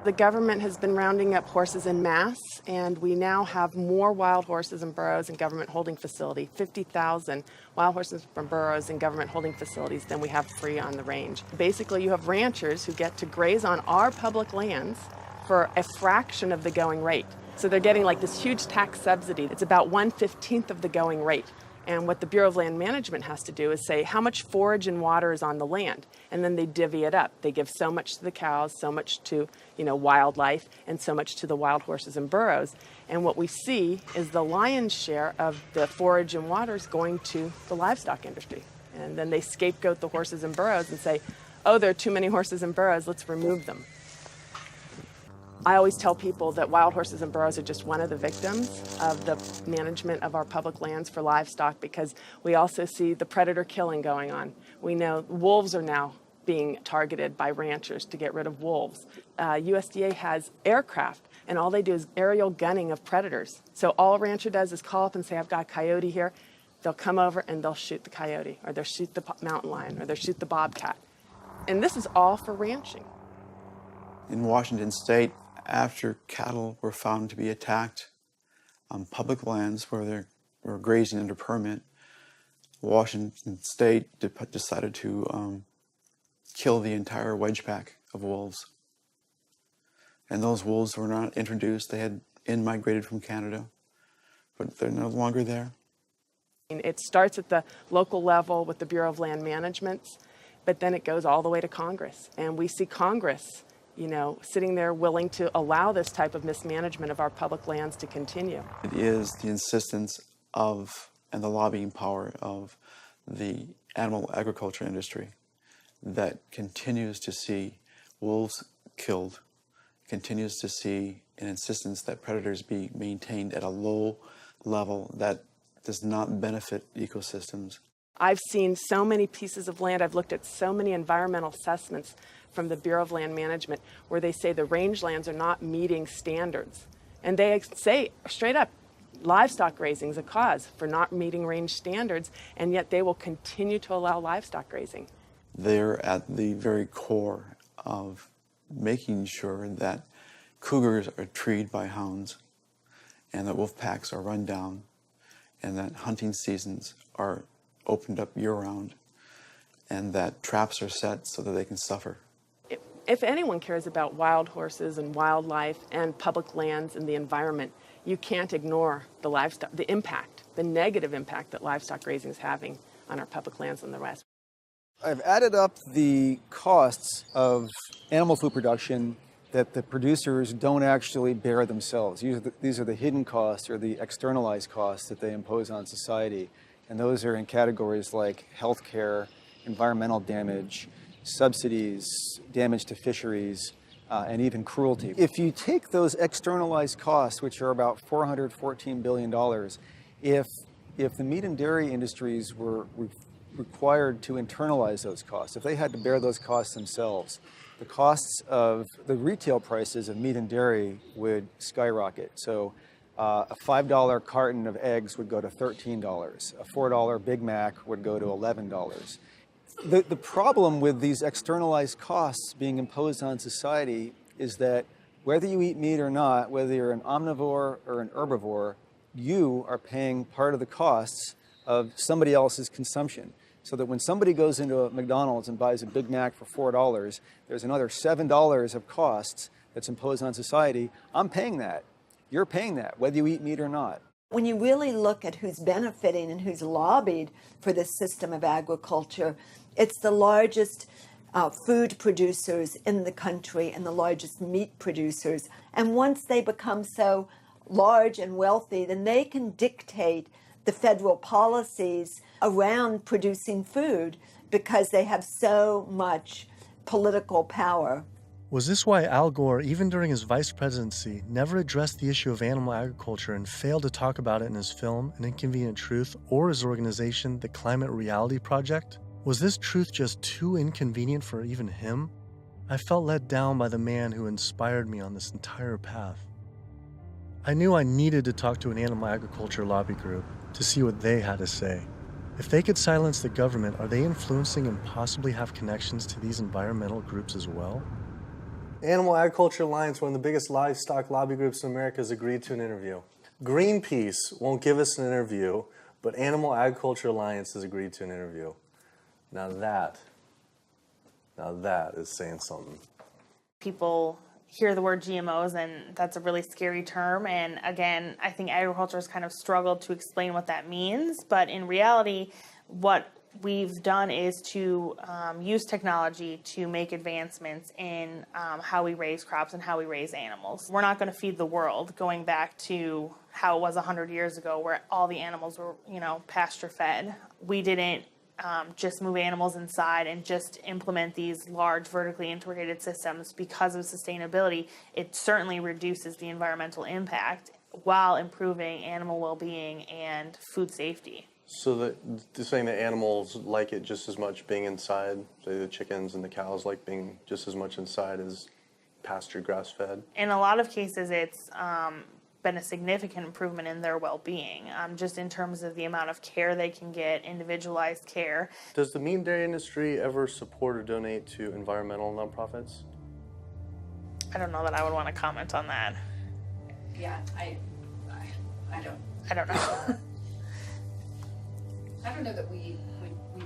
The government has been rounding up horses en masse, and we now have more wild horses and burros in government holding facility, 50,000 wild horses and burros in government holding facilities than we have free on the range. Basically, you have ranchers who get to graze on our public lands for a fraction of the going rate. So they're getting like this huge tax subsidy. It's about 1/15 of the going rate. And what the Bureau of Land Management has to do is say how much forage and water is on the land, and then they divvy it up. They give so much to the cows, so much to wildlife, and so much to the wild horses and burros. And what we see is the lion's share of the forage and water is going to the livestock industry. And then they scapegoat the horses and burros and say, oh, there are too many horses and burros, let's remove them. I always tell people that wild horses and burros are just one of the victims of the management of our public lands for livestock, because we also see the predator killing going on. We know wolves are now being targeted by ranchers to get rid of wolves. USDA has aircraft, and all they do is aerial gunning of predators. So all a rancher does is call up and say, I've got a coyote here. They'll come over and they'll shoot the coyote, or they'll shoot the mountain lion, or they'll shoot the bobcat. And this is all for ranching. In Washington State, after cattle were found to be attacked on public lands where they were grazing under permit, Washington State decided to kill the entire wedge pack of wolves. And those wolves were not introduced. They had in-migrated from Canada, but they're no longer there. It starts at the local level with the Bureau of Land Management, but then it goes all the way to Congress. And we see Congress sitting there willing to allow this type of mismanagement of our public lands to continue. It is the insistence of and the lobbying power of the animal agriculture industry that continues to see wolves killed, continues to see an insistence that predators be maintained at a low level that does not benefit ecosystems. I've seen so many pieces of land, I've looked at so many environmental assessments from the Bureau of Land Management where they say the rangelands are not meeting standards. And they say straight up, livestock grazing is a cause for not meeting range standards, and yet they will continue to allow livestock grazing. They're at the very core of making sure that cougars are treed by hounds, and that wolf packs are run down, and that hunting seasons are opened up year-round, and that traps are set so that they can suffer. If anyone cares about wild horses and wildlife and public lands and the environment, you can't ignore the livestock, the impact the negative impact that livestock raising is having on our public lands in the West. I've added up the costs of animal food production that the producers don't actually bear themselves. These are the hidden costs or the externalized costs that they impose on society. And those are in categories like healthcare, environmental damage, subsidies, damage to fisheries, and even cruelty. If you take those externalized costs, which are about $414 billion, if the meat and dairy industries were required to internalize those costs, if they had to bear those costs themselves, the costs of the retail prices of meat and dairy would skyrocket. So a $5 carton of eggs would go to $13. A $4 Big Mac would go to $11. The problem with these externalized costs being imposed on society is that whether you eat meat or not, whether you're an omnivore or an herbivore, you are paying part of the costs of somebody else's consumption. So that when somebody goes into a McDonald's and buys a Big Mac for $4, there's another $7 of costs that's imposed on society. I'm paying that. You're paying that, whether you eat meat or not. When you really look at who's benefiting and who's lobbied for this system of agriculture, it's the largest food producers in the country and the largest meat producers. And once they become so large and wealthy, then they can dictate the federal policies around producing food because they have so much political power. Was this why Al Gore, even during his vice presidency, never addressed the issue of animal agriculture and failed to talk about it in his film, An Inconvenient Truth, or his organization, the Climate Reality Project? Was this truth just too inconvenient for even him? I felt let down by the man who inspired me on this entire path. I knew I needed to talk to an animal agriculture lobby group to see what they had to say. If they could silence the government, are they influencing and possibly have connections to these environmental groups as well? Animal Agriculture Alliance, one of the biggest livestock lobby groups in America, has agreed to an interview. Greenpeace won't give us an interview, but Animal Agriculture Alliance has agreed to an interview. Now that is saying something. People hear the word GMOs, and that's a really scary term. And again, I think agriculture has kind of struggled to explain what that means. But in reality, what we've done is to use technology to make advancements in how we raise crops and how we raise animals. We're not going to feed the world, going back to how it was 100 years ago where all the animals were, pasture fed. We didn't just move animals inside and just implement these large vertically integrated systems because of sustainability. It certainly reduces the environmental impact while improving animal well-being and food safety. So they're saying that animals like it just as much being inside, say the chickens and the cows like being just as much inside as pasture grass-fed? In a lot of cases, it's been a significant improvement in their well-being, just in terms of the amount of care they can get, individualized care. Does the meat and dairy industry ever support or donate to environmental nonprofits? I don't know that I would want to comment on that. Yeah, I don't know. I don't know that we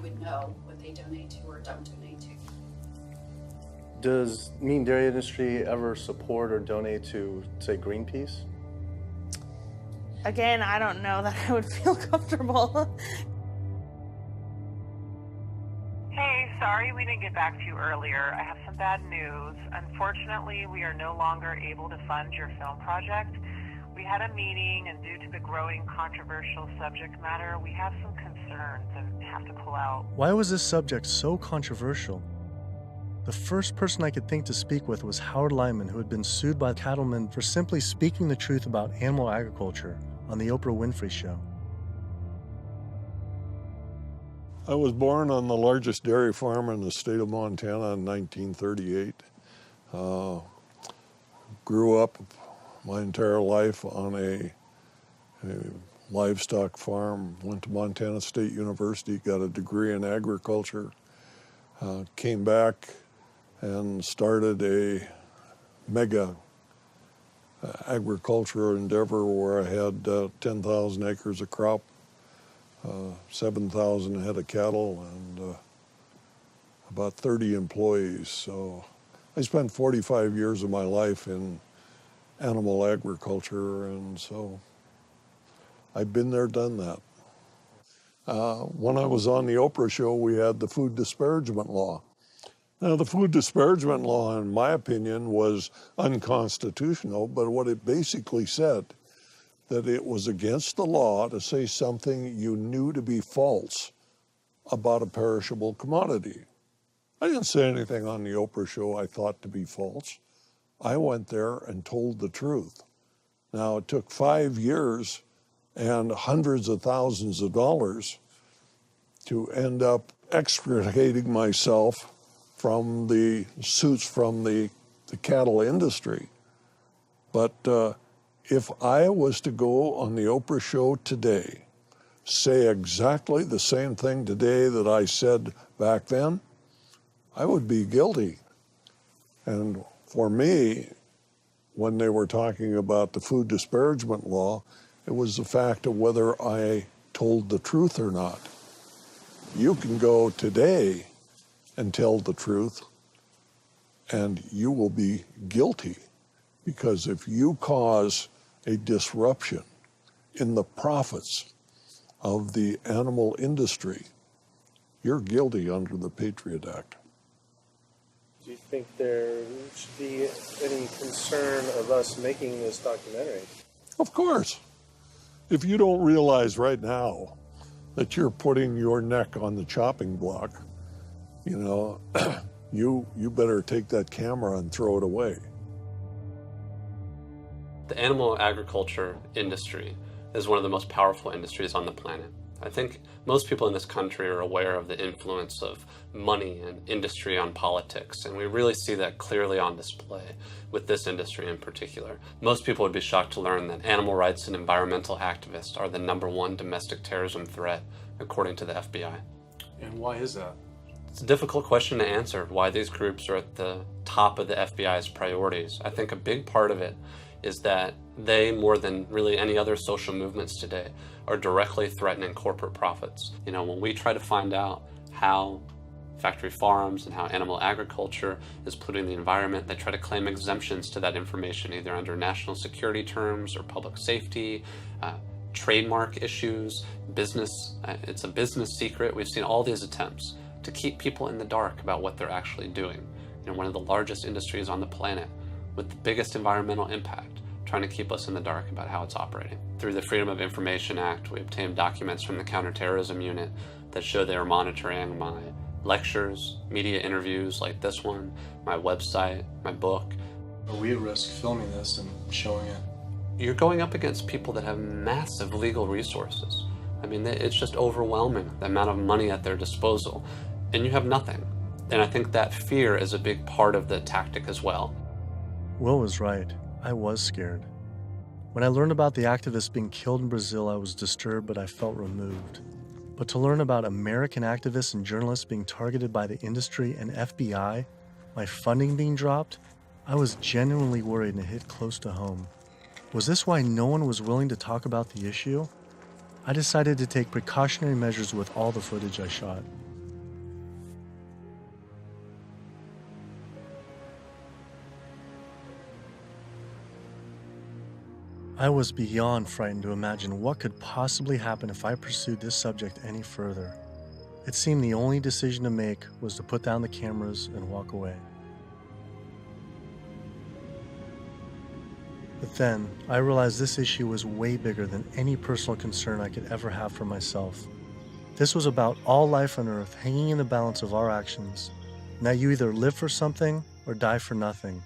would know what they donate to or don't donate to. Does meat and dairy industry ever support or donate to, say, Greenpeace? Again, I don't know that I would feel comfortable. Hey, sorry we didn't get back to you earlier. I have some bad news. Unfortunately, we are no longer able to fund your film project. We had a meeting, and due to the growing controversial subject matter, we have some concerns and have to pull out. Why was this subject so controversial? The first person I could think to speak with was Howard Lyman, who had been sued by cattlemen for simply speaking the truth about animal agriculture on the Oprah Winfrey Show. I was born on the largest dairy farm in the state of Montana in 1938. Grew up my entire life on a livestock farm, went to Montana State University, got a degree in agriculture, came back and started a mega agricultural endeavor where I had 10,000 acres of crop, 7,000 head of cattle, and about 30 employees. So I spent 45 years of my life in animal agriculture, and so I've been there, done that. When I was on the Oprah show, we had the food disparagement law. Now, the food disparagement law, in my opinion, was unconstitutional, but what it basically said, that it was against the law to say something you knew to be false about a perishable commodity. I didn't say anything on the Oprah show I thought to be false. I went there and told the truth. Now, it took 5 years and hundreds of thousands of dollars to end up extricating myself from the suits from the cattle industry. But if I was to go on the Oprah show today, say exactly the same thing today that I said back then, I would be guilty. And for me, when they were talking about the food disparagement law, it was the fact of whether I told the truth or not. You can go today and tell the truth, and you will be guilty, because if you cause a disruption in the profits of the animal industry, you're guilty under the Patriot Act. Do you think there should be any concern of us making this documentary? Of course. If you don't realize right now that you're putting your neck on the chopping block, you know, you better take that camera and throw it away. The animal agriculture industry is one of the most powerful industries on the planet. I think most people in this country are aware of the influence of money and industry on politics, and we really see that clearly on display with this industry in particular. Most people would be shocked to learn that animal rights and environmental activists are the #1 domestic terrorism threat, according to the FBI. And why is that? It's a difficult question to answer, why these groups are at the top of the FBI's priorities. I think a big part of it is that they, more than really any other social movements today, are directly threatening corporate profits. You know, when we try to find out how factory farms and how animal agriculture is polluting the environment, they try to claim exemptions to that information, either under national security terms or public safety, trademark issues, business. It's a business secret. We've seen all these attempts to keep people in the dark about what they're actually doing. You know, one of the largest industries on the planet with the biggest environmental impact, trying to keep us in the dark about how it's operating. Through the Freedom of Information Act, we obtained documents from the Counterterrorism Unit that show they were monitoring my lectures, media interviews like this one, my website, my book. Are we at risk filming this and showing it? You're going up against people that have massive legal resources. I mean, it's just overwhelming, the amount of money at their disposal, and you have nothing. And I think that fear is a big part of the tactic as well. Will was right. I was scared. When I learned about the activists being killed in Brazil, I was disturbed, but I felt removed. But to learn about American activists and journalists being targeted by the industry and FBI, my funding being dropped, I was genuinely worried and it hit close to home. Was this why no one was willing to talk about the issue? I decided to take precautionary measures with all the footage I shot. I was beyond frightened to imagine what could possibly happen if I pursued this subject any further. It seemed the only decision to make was to put down the cameras and walk away. But then, I realized this issue was way bigger than any personal concern I could ever have for myself. This was about all life on Earth hanging in the balance of our actions, and that you either live for something or die for nothing.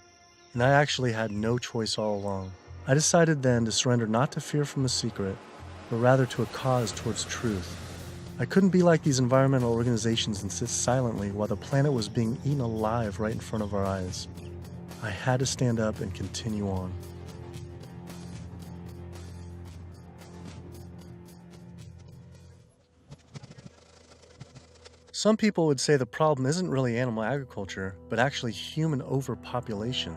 And I actually had no choice all along. I decided then to surrender not to fear from the secret, but rather to a cause towards truth. I couldn't be like these environmental organizations and sit silently while the planet was being eaten alive right in front of our eyes. I had to stand up and continue on. Some people would say the problem isn't really animal agriculture, but actually human overpopulation.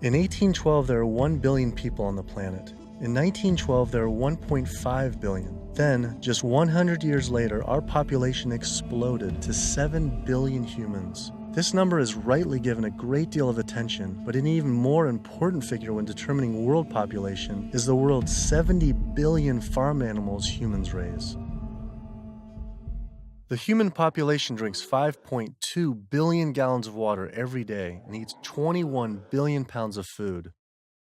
In 1812, there were 1 billion people on the planet. In 1912, there were 1.5 billion. Then, just 100 years later, our population exploded to 7 billion humans. This number is rightly given a great deal of attention, but an even more important figure when determining world population is the world's 70 billion farm animals humans raise. The human population drinks 5.2 billion gallons of water every day and eats 21 billion pounds of food.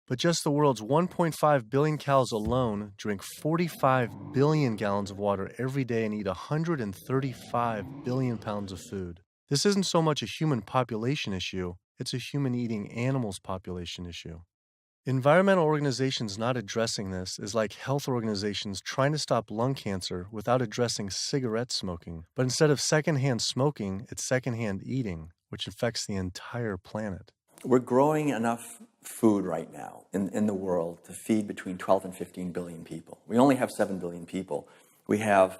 But just the world's 1.5 billion cows alone drink 45 billion gallons of water every day and eat 135 billion pounds of food. This isn't so much a human population issue, it's a human eating animals population issue. Environmental organizations not addressing this is like health organizations trying to stop lung cancer without addressing cigarette smoking. But instead of secondhand smoking, it's secondhand eating, which affects the entire planet. We're growing enough food right now in the world to feed between 12 and 15 billion people. We only have 7 billion people. We have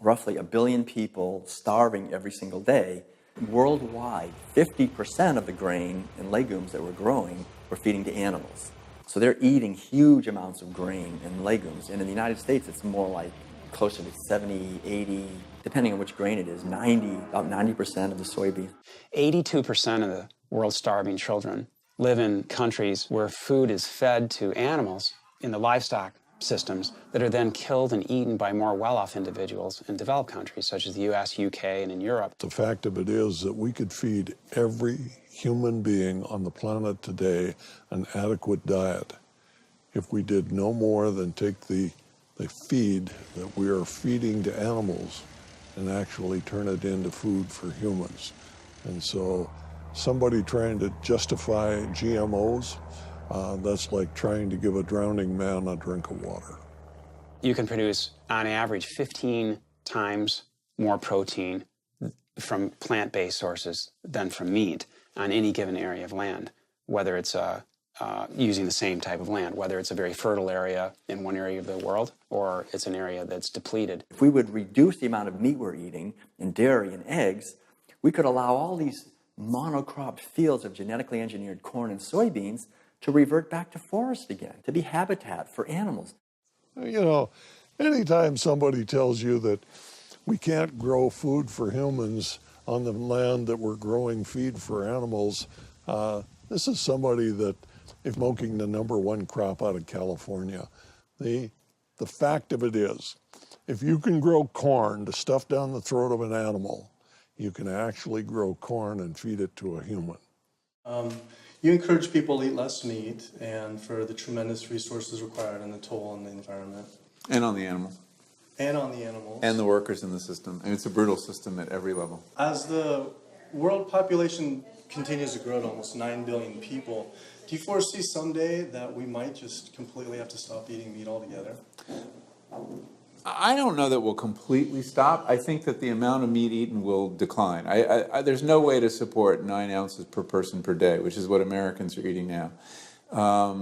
roughly 1 billion people starving every single day. Worldwide, 50% of the grain and legumes that we're growing, we're feeding to animals. So they're eating huge amounts of grain and legumes. And in the United States, it's more like closer to 70, 80, depending on which grain it is, about 90% of the soybeans. 82% of the world's starving children live in countries where food is fed to animals in the livestock systems that are then killed and eaten by more well-off individuals in developed countries such as the US, UK, and in Europe. The fact of it is that we could feed every human being on the planet today an adequate diet if we did no more than take the feed that we are feeding to animals and actually turn it into food for humans. And so somebody trying to justify GMOs, that's like trying to give a drowning man a drink of water. You can produce, on average, 15 times more protein from plant-based sources than from meat on any given area of land, whether it's using the same type of land, whether it's a very fertile area in one area of the world or it's an area that's depleted. If we would reduce the amount of meat we're eating and dairy and eggs, we could allow all these monocropped fields of genetically engineered corn and soybeans to revert back to forest again, to be habitat for animals. You know, anytime somebody tells you that we can't grow food for humans on the land that we're growing feed for animals, this is somebody that is smoking the #1 crop out of California. The fact of it is, if you can grow corn to stuff down the throat of an animal, you can actually grow corn and feed it to a human. You encourage people to eat less meat and for the tremendous resources required and the toll on the environment. And on the animals. And on the animals. And the workers in the system. And it's a brutal system at every level. As the world population continues to grow to almost 9 billion people, do you foresee someday that we might just completely have to stop eating meat altogether? I don't know that we'll completely stop. I think that the amount of meat eaten will decline. There's no way to support 9 ounces per person per day, which is what Americans are eating now.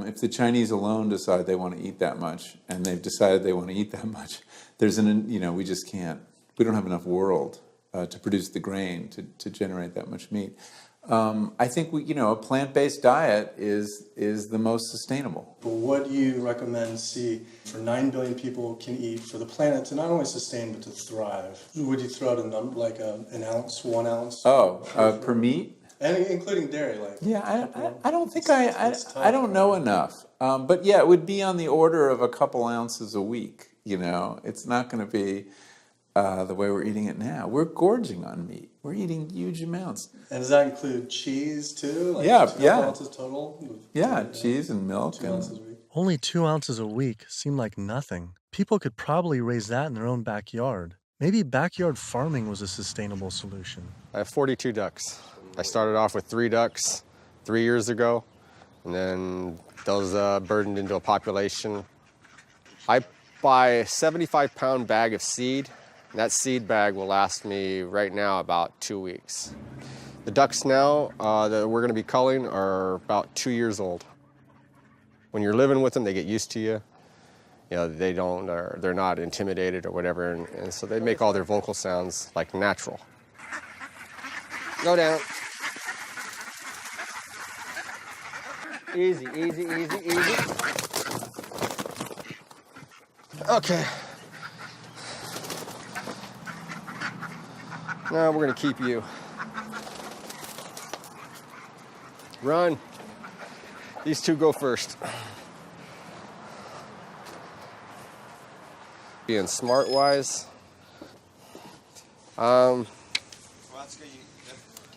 If the Chinese alone decide they want to eat that much, and they've decided they want to eat that much, we just can't. We don't have enough world to produce the grain to generate that much meat. I think a plant-based diet is the most sustainable. But what do you recommend for 9 billion people can eat for the planet to not only sustain but to thrive? Would you throw out a number like an ounce, 1 ounce? Per meat? And including dairy, I don't think I don't know enough. But yeah, it would be on the order of a couple ounces a week. It's not going to be the way we're eating it now. We're gorging on meat. We're eating huge amounts. And does that include cheese too? Like 2 ounces total? Cheese and milk. 2 ounces a week. Only 2 ounces a week seem like nothing. People could probably raise that in their own backyard. Maybe backyard farming was a sustainable solution. I have 42 ducks. I started off with 3 ducks 3 years ago, and then those burdened into a population. I buy a 75-pound bag of seed. And that seed bag will last me right now about 2 weeks. The ducks now that we're going to be culling are about 2 years old. When you're living with them, they get used to you. They're not intimidated or whatever, and so they make all their vocal sounds like natural. Go down. Easy, easy, easy, easy. Okay. Now we're going to keep you. Run. These two go first. Being smart-wise,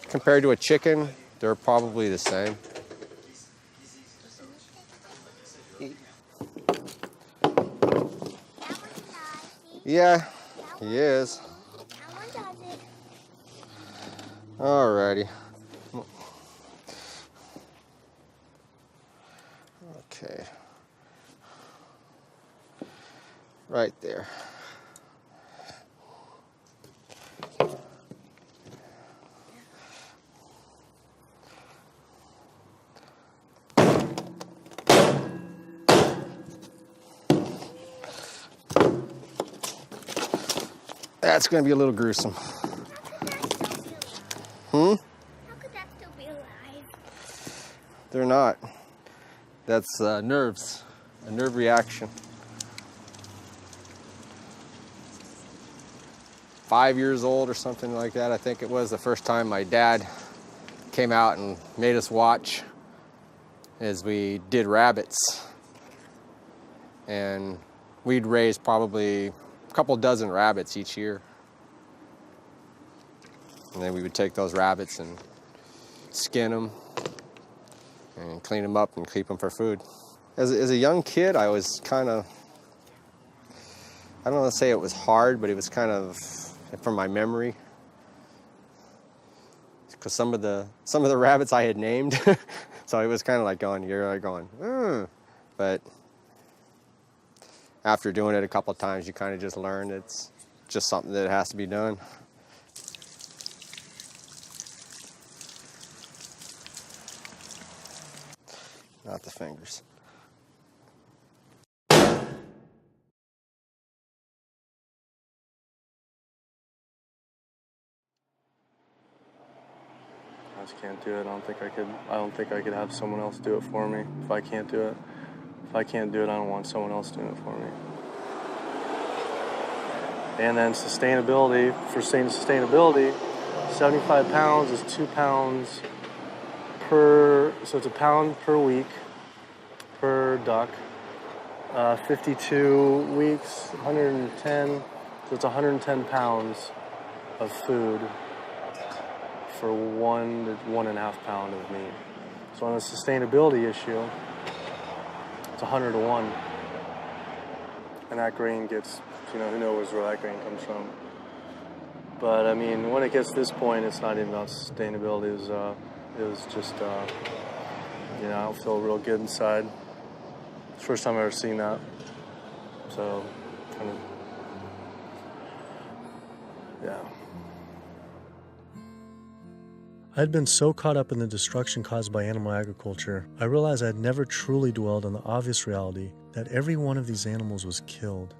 compared to a chicken, they're probably the same. Yeah, he is. Alrighty. Okay. Right there. That's going to be a little gruesome. How could that still be alive? They're not. That's nerves, a nerve reaction. 5 years old or something like that, I think it was the first time my dad came out and made us watch as we did rabbits. And we'd raise probably a couple dozen rabbits each year. And then we would take those rabbits and skin them and clean them up and keep them for food. As a young kid, I was kind of, I don't want to say it was hard, but it was kind of, from my memory, because some of the rabbits I had named, so it was kind of like going, you're like going, but after doing it a couple of times, you kind of just learn it's just something that has to be done. Not the fingers. I just can't do it. I don't think I could have someone else do it for me. If I can't do it, I don't want someone else doing it for me. And then sustainability, 75 pounds is 2 pounds per, so it's a pound per week per duck. 52 weeks, 110, so it's 110 pounds of food for 1 to 1.5 pound of meat. So on a sustainability issue, it's 100 to 1. And that grain gets, who knows where that grain comes from. But I mean, when it gets to this point, it's not even about sustainability. It was just, I don't feel real good inside. It's the first time I've ever seen that. So, kind of, yeah. I'd been so caught up in the destruction caused by animal agriculture, I realized I'd never truly dwelled on the obvious reality that every one of these animals was killed.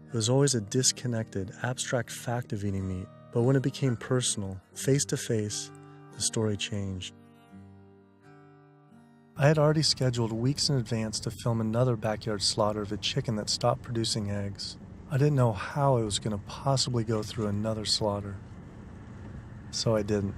It was always a disconnected, abstract fact of eating meat, but when it became personal, face to face, the story changed. I had already scheduled weeks in advance to film another backyard slaughter of a chicken that stopped producing eggs. I didn't know how I was going to possibly go through another slaughter. So I didn't.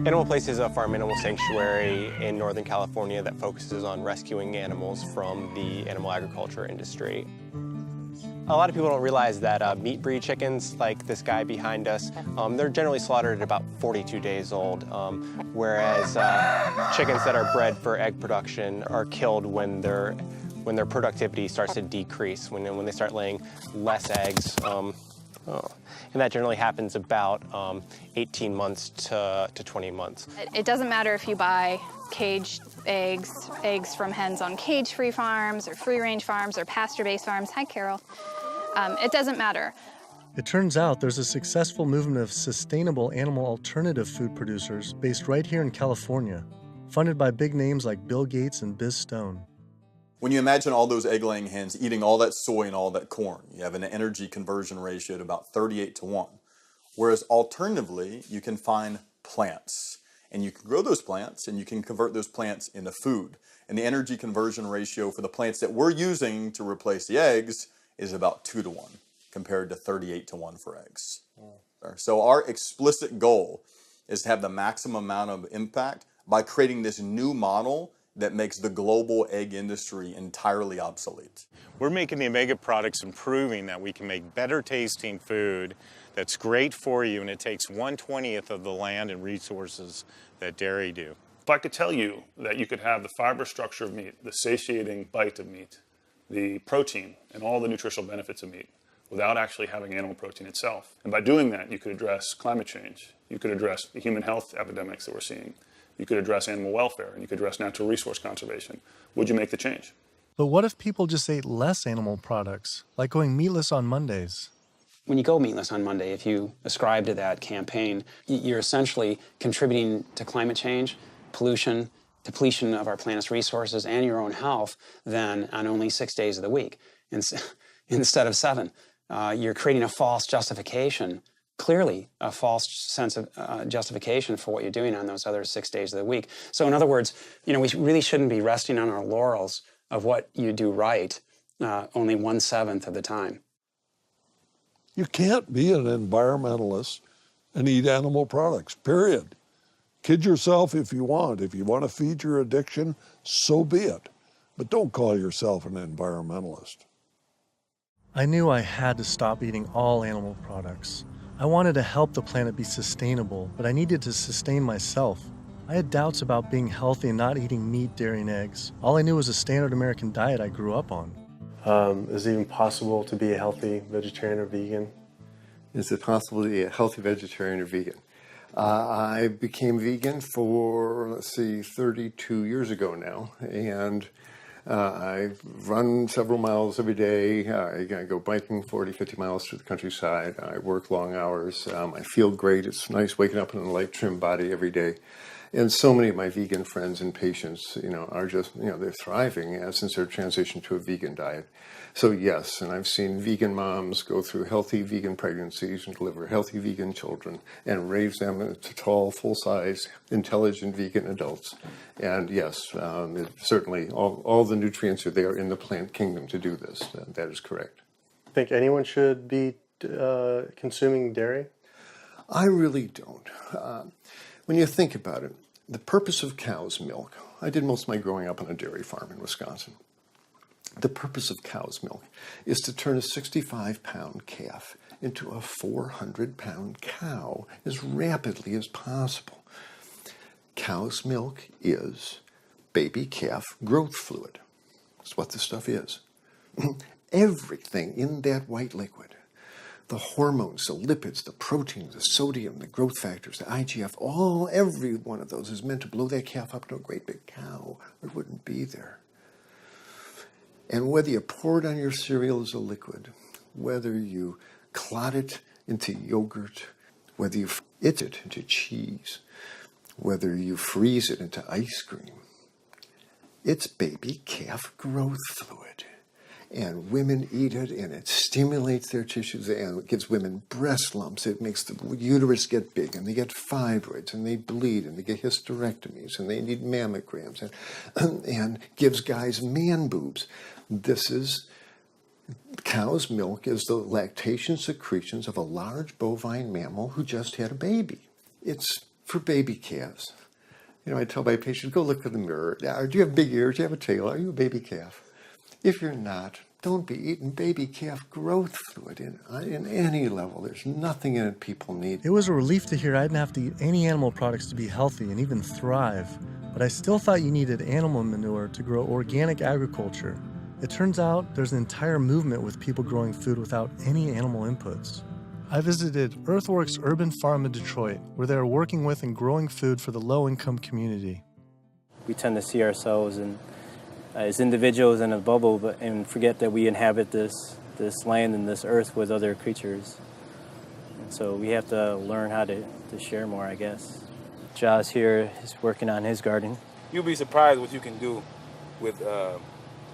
Animal Place is a farm animal sanctuary in Northern California that focuses on rescuing animals from the animal agriculture industry. A lot of people don't realize that meat breed chickens, like this guy behind us, they're generally slaughtered at about 42 days old, whereas chickens that are bred for egg production are killed when their productivity starts to decrease, when they start laying less eggs. And that generally happens about 18 months to 20 months. It doesn't matter if you buy caged eggs from hens on cage-free farms or free-range farms or pasture-based farms. Hi, Carol. It doesn't matter. It turns out there's a successful movement of sustainable animal alternative food producers based right here in California, funded by big names like Bill Gates and Biz Stone. When you imagine all those egg-laying hens eating all that soy and all that corn, you have an energy conversion ratio at about 38 to 1. Whereas alternatively, you can find plants. And you can grow those plants, and you can convert those plants into food. And the energy conversion ratio for the plants that we're using to replace the eggs is about 2 to 1, compared to 38 to 1 for eggs. So our explicit goal is to have the maximum amount of impact by creating this new model that makes the global egg industry entirely obsolete. We're making the Omega products and proving that we can make better tasting food that's great for you, and it takes 1/20th of the land and resources that dairy do. If I could tell you that you could have the fiber structure of meat, the satiating bite of meat, the protein, and all the nutritional benefits of meat without actually having animal protein itself. And by doing that, you could address climate change. You could address the human health epidemics that we're seeing. You could address animal welfare, and you could address natural resource conservation. Would you make the change? But what if people just ate less animal products, like going meatless on Mondays? When you go meatless on Monday, if you ascribe to that campaign, you're essentially contributing to climate change, pollution, depletion of our planet's resources, and your own health, then on only 6 days of the week instead of 7. You're creating a false justification, clearly a false sense of justification for what you're doing on those other 6 days of the week. So in other words, we really shouldn't be resting on our laurels of what you do right only 1/7 of the time. You can't be an environmentalist and eat animal products, period. Kid yourself if you want. If you want to feed your addiction, so be it. But don't call yourself an environmentalist. I knew I had to stop eating all animal products. I wanted to help the planet be sustainable, but I needed to sustain myself. I had doubts about being healthy and not eating meat, dairy, and eggs. All I knew was a standard American diet I grew up on. Is it even possible to be a healthy vegetarian or vegan? Is it possible to be a healthy vegetarian or vegan? I became vegan for, 32 years ago now, and I run several miles every day. I go biking 40, 50 miles through the countryside. I work long hours. I feel great. It's nice waking up in a light, trim body every day. And so many of my vegan friends and patients, are just, they're thriving since their transition to a vegan diet. So yes, and I've seen vegan moms go through healthy vegan pregnancies and deliver healthy vegan children and raise them to tall, full-size, intelligent vegan adults. And yes, certainly all the nutrients are there in the plant kingdom to do this. That is correct. Think anyone should be consuming dairy? I really don't. When you think about it, the purpose of cow's milk, I did most of my growing up on a dairy farm in Wisconsin. The purpose of cow's milk is to turn a 65-pound calf into a 400-pound cow as rapidly as possible. Cow's milk is baby calf growth fluid. That's what this stuff is. Everything in that white liquid, the hormones, the lipids, the proteins, the sodium, the growth factors, the IGF, every one of those is meant to blow that calf up to a great big cow, or it wouldn't be there. And whether you pour it on your cereal as a liquid, whether you clot it into yogurt, whether you eat it into cheese, whether you freeze it into ice cream, it's baby calf growth fluid. And women eat it, and it stimulates their tissues, and it gives women breast lumps. It makes the uterus get big, and they get fibroids, and they bleed, and they get hysterectomies, and they need mammograms, and gives guys man boobs. Cow's milk is the lactation secretions of a large bovine mammal who just had a baby. It's for baby calves. I tell my patients, go look in the mirror. Do you have big ears? Do you have a tail? Are you a baby calf? If you're not, don't be eating baby calf growth fluid in any level. There's nothing in it people need. It was a relief to hear I didn't have to eat any animal products to be healthy and even thrive. But I still thought you needed animal manure to grow organic agriculture. It turns out there's an entire movement with people growing food without any animal inputs. I visited Earthworks Urban Farm in Detroit, where they are working with and growing food for the low-income community. We tend to see ourselves as individuals in a bubble, and forget that we inhabit this land and this earth with other creatures. And so we have to learn how to share more, I guess. Josh here is working on his garden. You'll be surprised what you can do with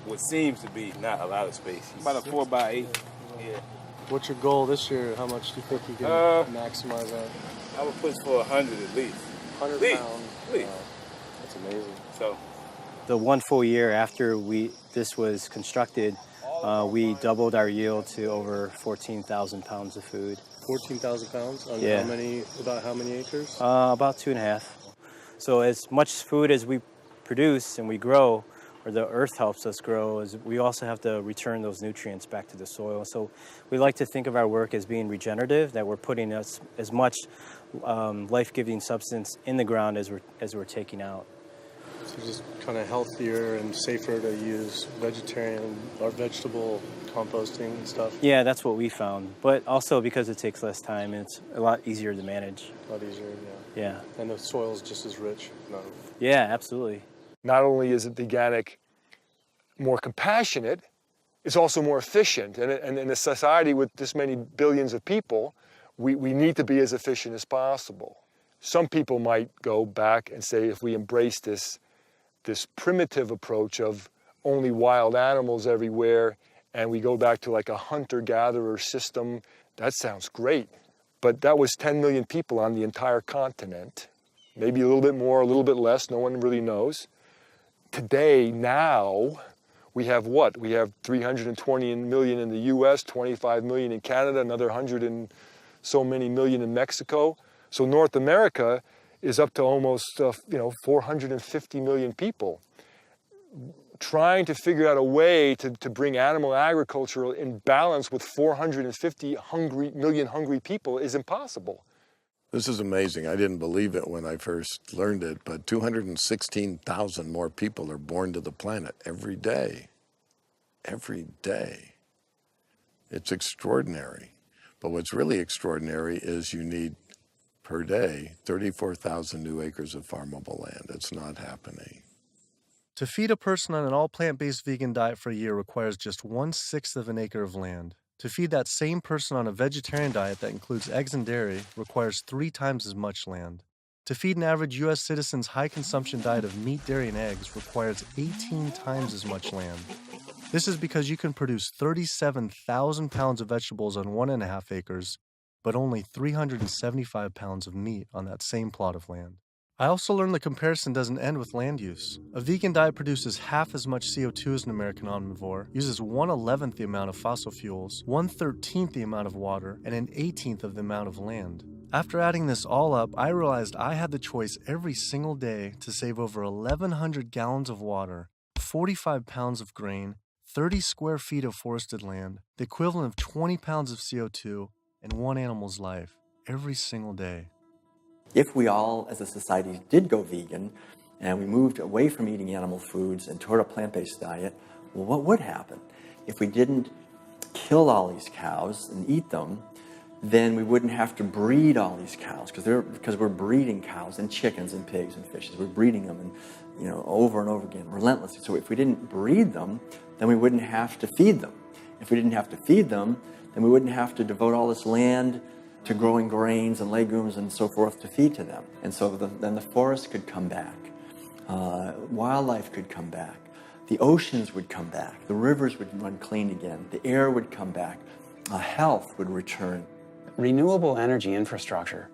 what seems to be not a lot of space. About a 4x8. Yeah. What's your goal this year? How much do you think you can maximize that? I would push for 100 at least. 100 pounds? At least. Wow. That's amazing. So, the 1 full year after this was constructed, we doubled our yield to over 14,000 pounds of food. 14,000 pounds? On Yeah. about how many acres? About 2.5. So as much food as we produce and we grow, or the earth helps us grow, is we also have to return those nutrients back to the soil. So we like to think of our work as being regenerative, that we're putting as much life-giving substance in the ground as we're taking out. So just kind of healthier and safer to use vegetarian or vegetable composting and stuff? Yeah, that's what we found. But also because it takes less time, it's a lot easier to manage. A lot easier, yeah. Yeah. And the soil's just as rich? No. Yeah, absolutely. Not only is it the organic more compassionate, it's also more efficient. And in a society with this many billions of people, we need to be as efficient as possible. Some people might go back and say, if we embrace this primitive approach of only wild animals everywhere, and we go back to like a hunter-gatherer system, that sounds great. But that was 10 million people on the entire continent. Maybe a little bit more, a little bit less, no one really knows. Today, now, we have what? We have 320 million in the US, 25 million in Canada, another 100 and so many million in Mexico. So North America is up to almost 450 million people. Trying to figure out a way to bring animal agriculture in balance with 450 million hungry people is impossible. This is amazing. I didn't believe it when I first learned it, but 216,000 more people are born to the planet every day. Every day. It's extraordinary. But what's really extraordinary is you need, per day, 34,000 new acres of farmable land. It's not happening. To feed a person on an all-plant-based vegan diet for a year requires just 1/6 of an acre of land. To feed that same person on a vegetarian diet that includes eggs and dairy requires 3 times as much land. To feed an average U.S. citizen's high-consumption diet of meat, dairy, and eggs requires 18 times as much land. This is because you can produce 37,000 pounds of vegetables on 1.5 acres, but only 375 pounds of meat on that same plot of land. I also learned the comparison doesn't end with land use. A vegan diet produces half as much CO2 as an American omnivore, uses 1/11th the amount of fossil fuels, 1/13th the amount of water, and 1/18th of the amount of land. After adding this all up, I realized I had the choice every single day to save over 1,100 gallons of water, 45 pounds of grain, 30 square feet of forested land, the equivalent of 20 pounds of CO2, and one animal's life, every single day. If we all, as a society, did go vegan, and we moved away from eating animal foods and toward a plant-based diet, well, what would happen? If we didn't kill all these cows and eat them, then we wouldn't have to breed all these cows, because we're breeding cows and chickens and pigs and fishes. We're breeding them and, over and over again, relentlessly. So if we didn't breed them, then we wouldn't have to feed them. If we didn't have to feed them, then we wouldn't have to devote all this land to growing grains and legumes and so forth to feed to them. And so then the forest could come back. Wildlife could come back. The oceans would come back. The rivers would run clean again. The air would come back. Health would return. Renewable energy infrastructure,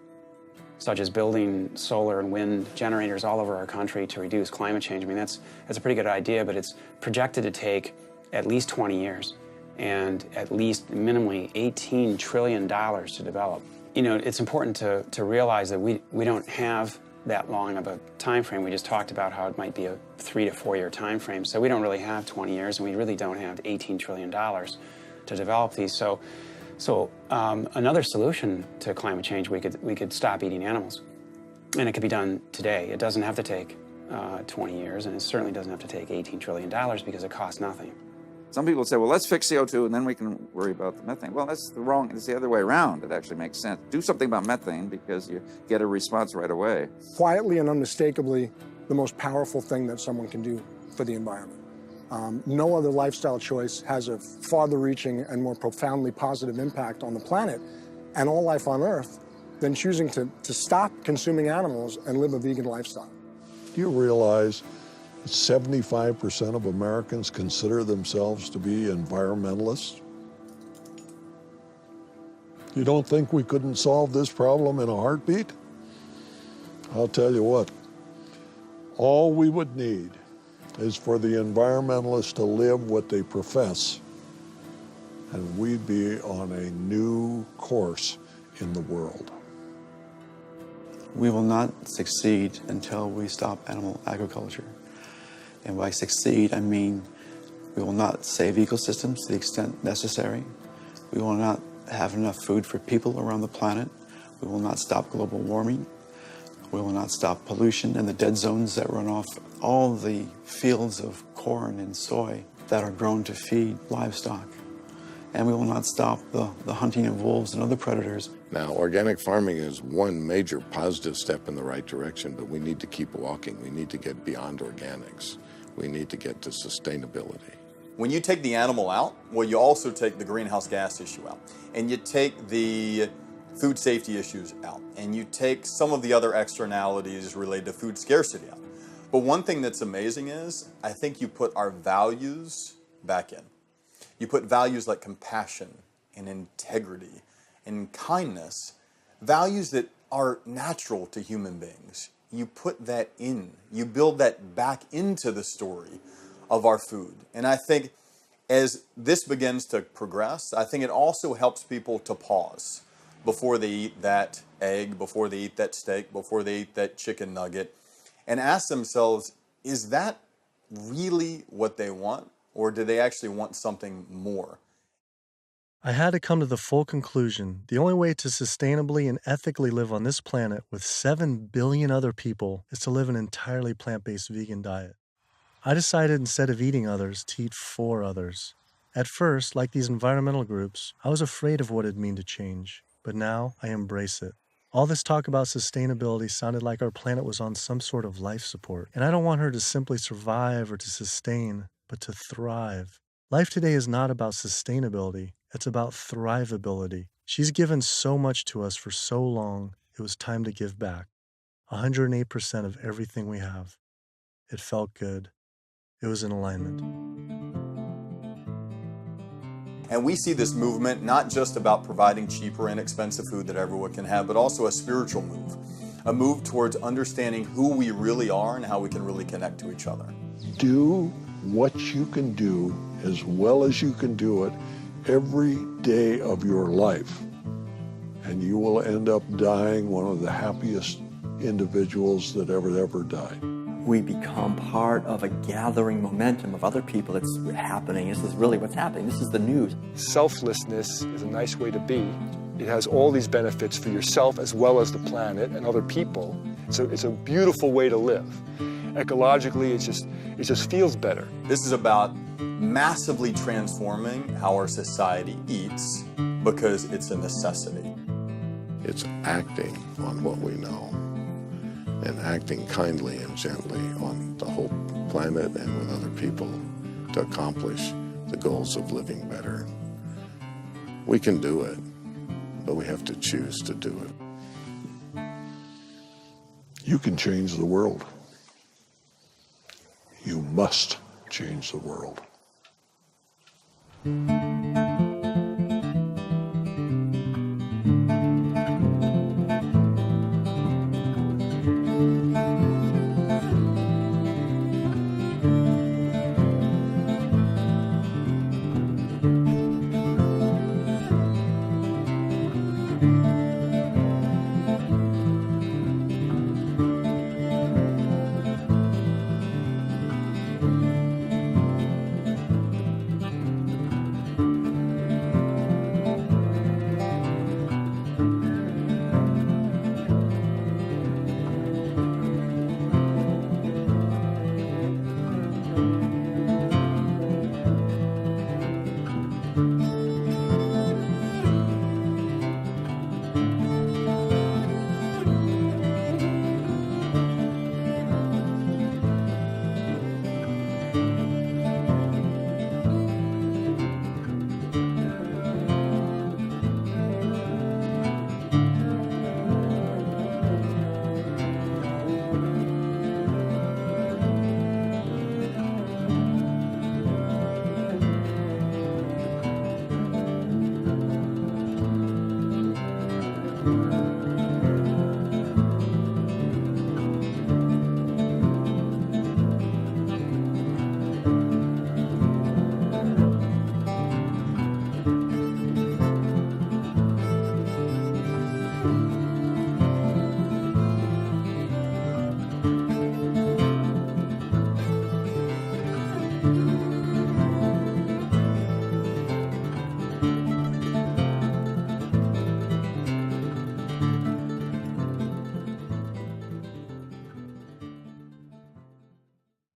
such as building solar and wind generators all over our country to reduce climate change, I mean, that's a pretty good idea, but it's projected to take at least 20 years. And at least minimally $18 trillion to develop. It's important to realize that we don't have that long of a time frame. We just talked about how it might be a 3 to 4 year time frame. So we don't really have 20 years, and we really don't have $18 trillion to develop these. So another solution to climate change, we could stop eating animals. And it could be done today. It doesn't have to take 20 years, and it certainly doesn't have to take $18 trillion because it costs nothing. Some people say, well, let's fix CO2 and then we can worry about the methane. Well, it's the other way around. It actually makes sense. Do something about methane because you get a response right away. Quietly and unmistakably, the most powerful thing that someone can do for the environment. No other lifestyle choice has a farther-reaching and more profoundly positive impact on the planet and all life on Earth than choosing to stop consuming animals and live a vegan lifestyle. Do you realize 75% of Americans consider themselves to be environmentalists? You don't think we couldn't solve this problem in a heartbeat? I'll tell you what, all we would need is for the environmentalists to live what they profess, and we'd be on a new course in the world. We will not succeed until we stop animal agriculture. And by succeed, I mean we will not save ecosystems to the extent necessary. We will not have enough food for people around the planet. We will not stop global warming. We will not stop pollution and the dead zones that run off all the fields of corn and soy that are grown to feed livestock. And we will not stop the hunting of wolves and other predators. Now, organic farming is one major positive step in the right direction, but we need to keep walking. We need to get beyond organics. We need to get to sustainability. When you take the animal out, well, you also take the greenhouse gas issue out, and you take the food safety issues out, and you take some of the other externalities related to food scarcity out. But one thing that's amazing is, I think you put our values back in. You put values like compassion and integrity and kindness, values that are natural to human beings. You put that in. You build that back into the story of our food. And I think as this begins to progress, I think it also helps people to pause before they eat that egg, before they eat that steak, before they eat that chicken nugget, and ask themselves, is that really what they want? Or do they actually want something more? I had to come to the full conclusion the only way to sustainably and ethically live on this planet with 7 billion other people is to live an entirely plant-based vegan diet. I decided instead of eating others to eat for others. At first, like these environmental groups, I was afraid of what it'd mean to change, but now I embrace it. All this talk about sustainability sounded like our planet was on some sort of life support, and I don't want her to simply survive or to sustain, but to thrive. Life today is not about sustainability, it's about thrivability. She's given so much to us for so long, it was time to give back. 108% of everything we have. It felt good. It was in alignment. And we see this movement not just about providing cheaper and inexpensive food that everyone can have, but also a spiritual move. A move towards understanding who we really are and how we can really connect to each other. Do what you can do as well as you can do it every day of your life, and you will end up dying one of the happiest individuals that ever died. We become part of a gathering momentum of other people that's happening. This is really what's happening. This is the news. Selflessness is a nice way to be. It has all these benefits for yourself as well as the planet and other people. So it's a beautiful way to live. Ecologically, it just feels better. This is about massively transforming how our society eats because it's a necessity. It's acting on what we know and acting kindly and gently on the whole planet and with other people to accomplish the goals of living better. We can do it, but we have to choose to do it. You can change the world. You must change the world.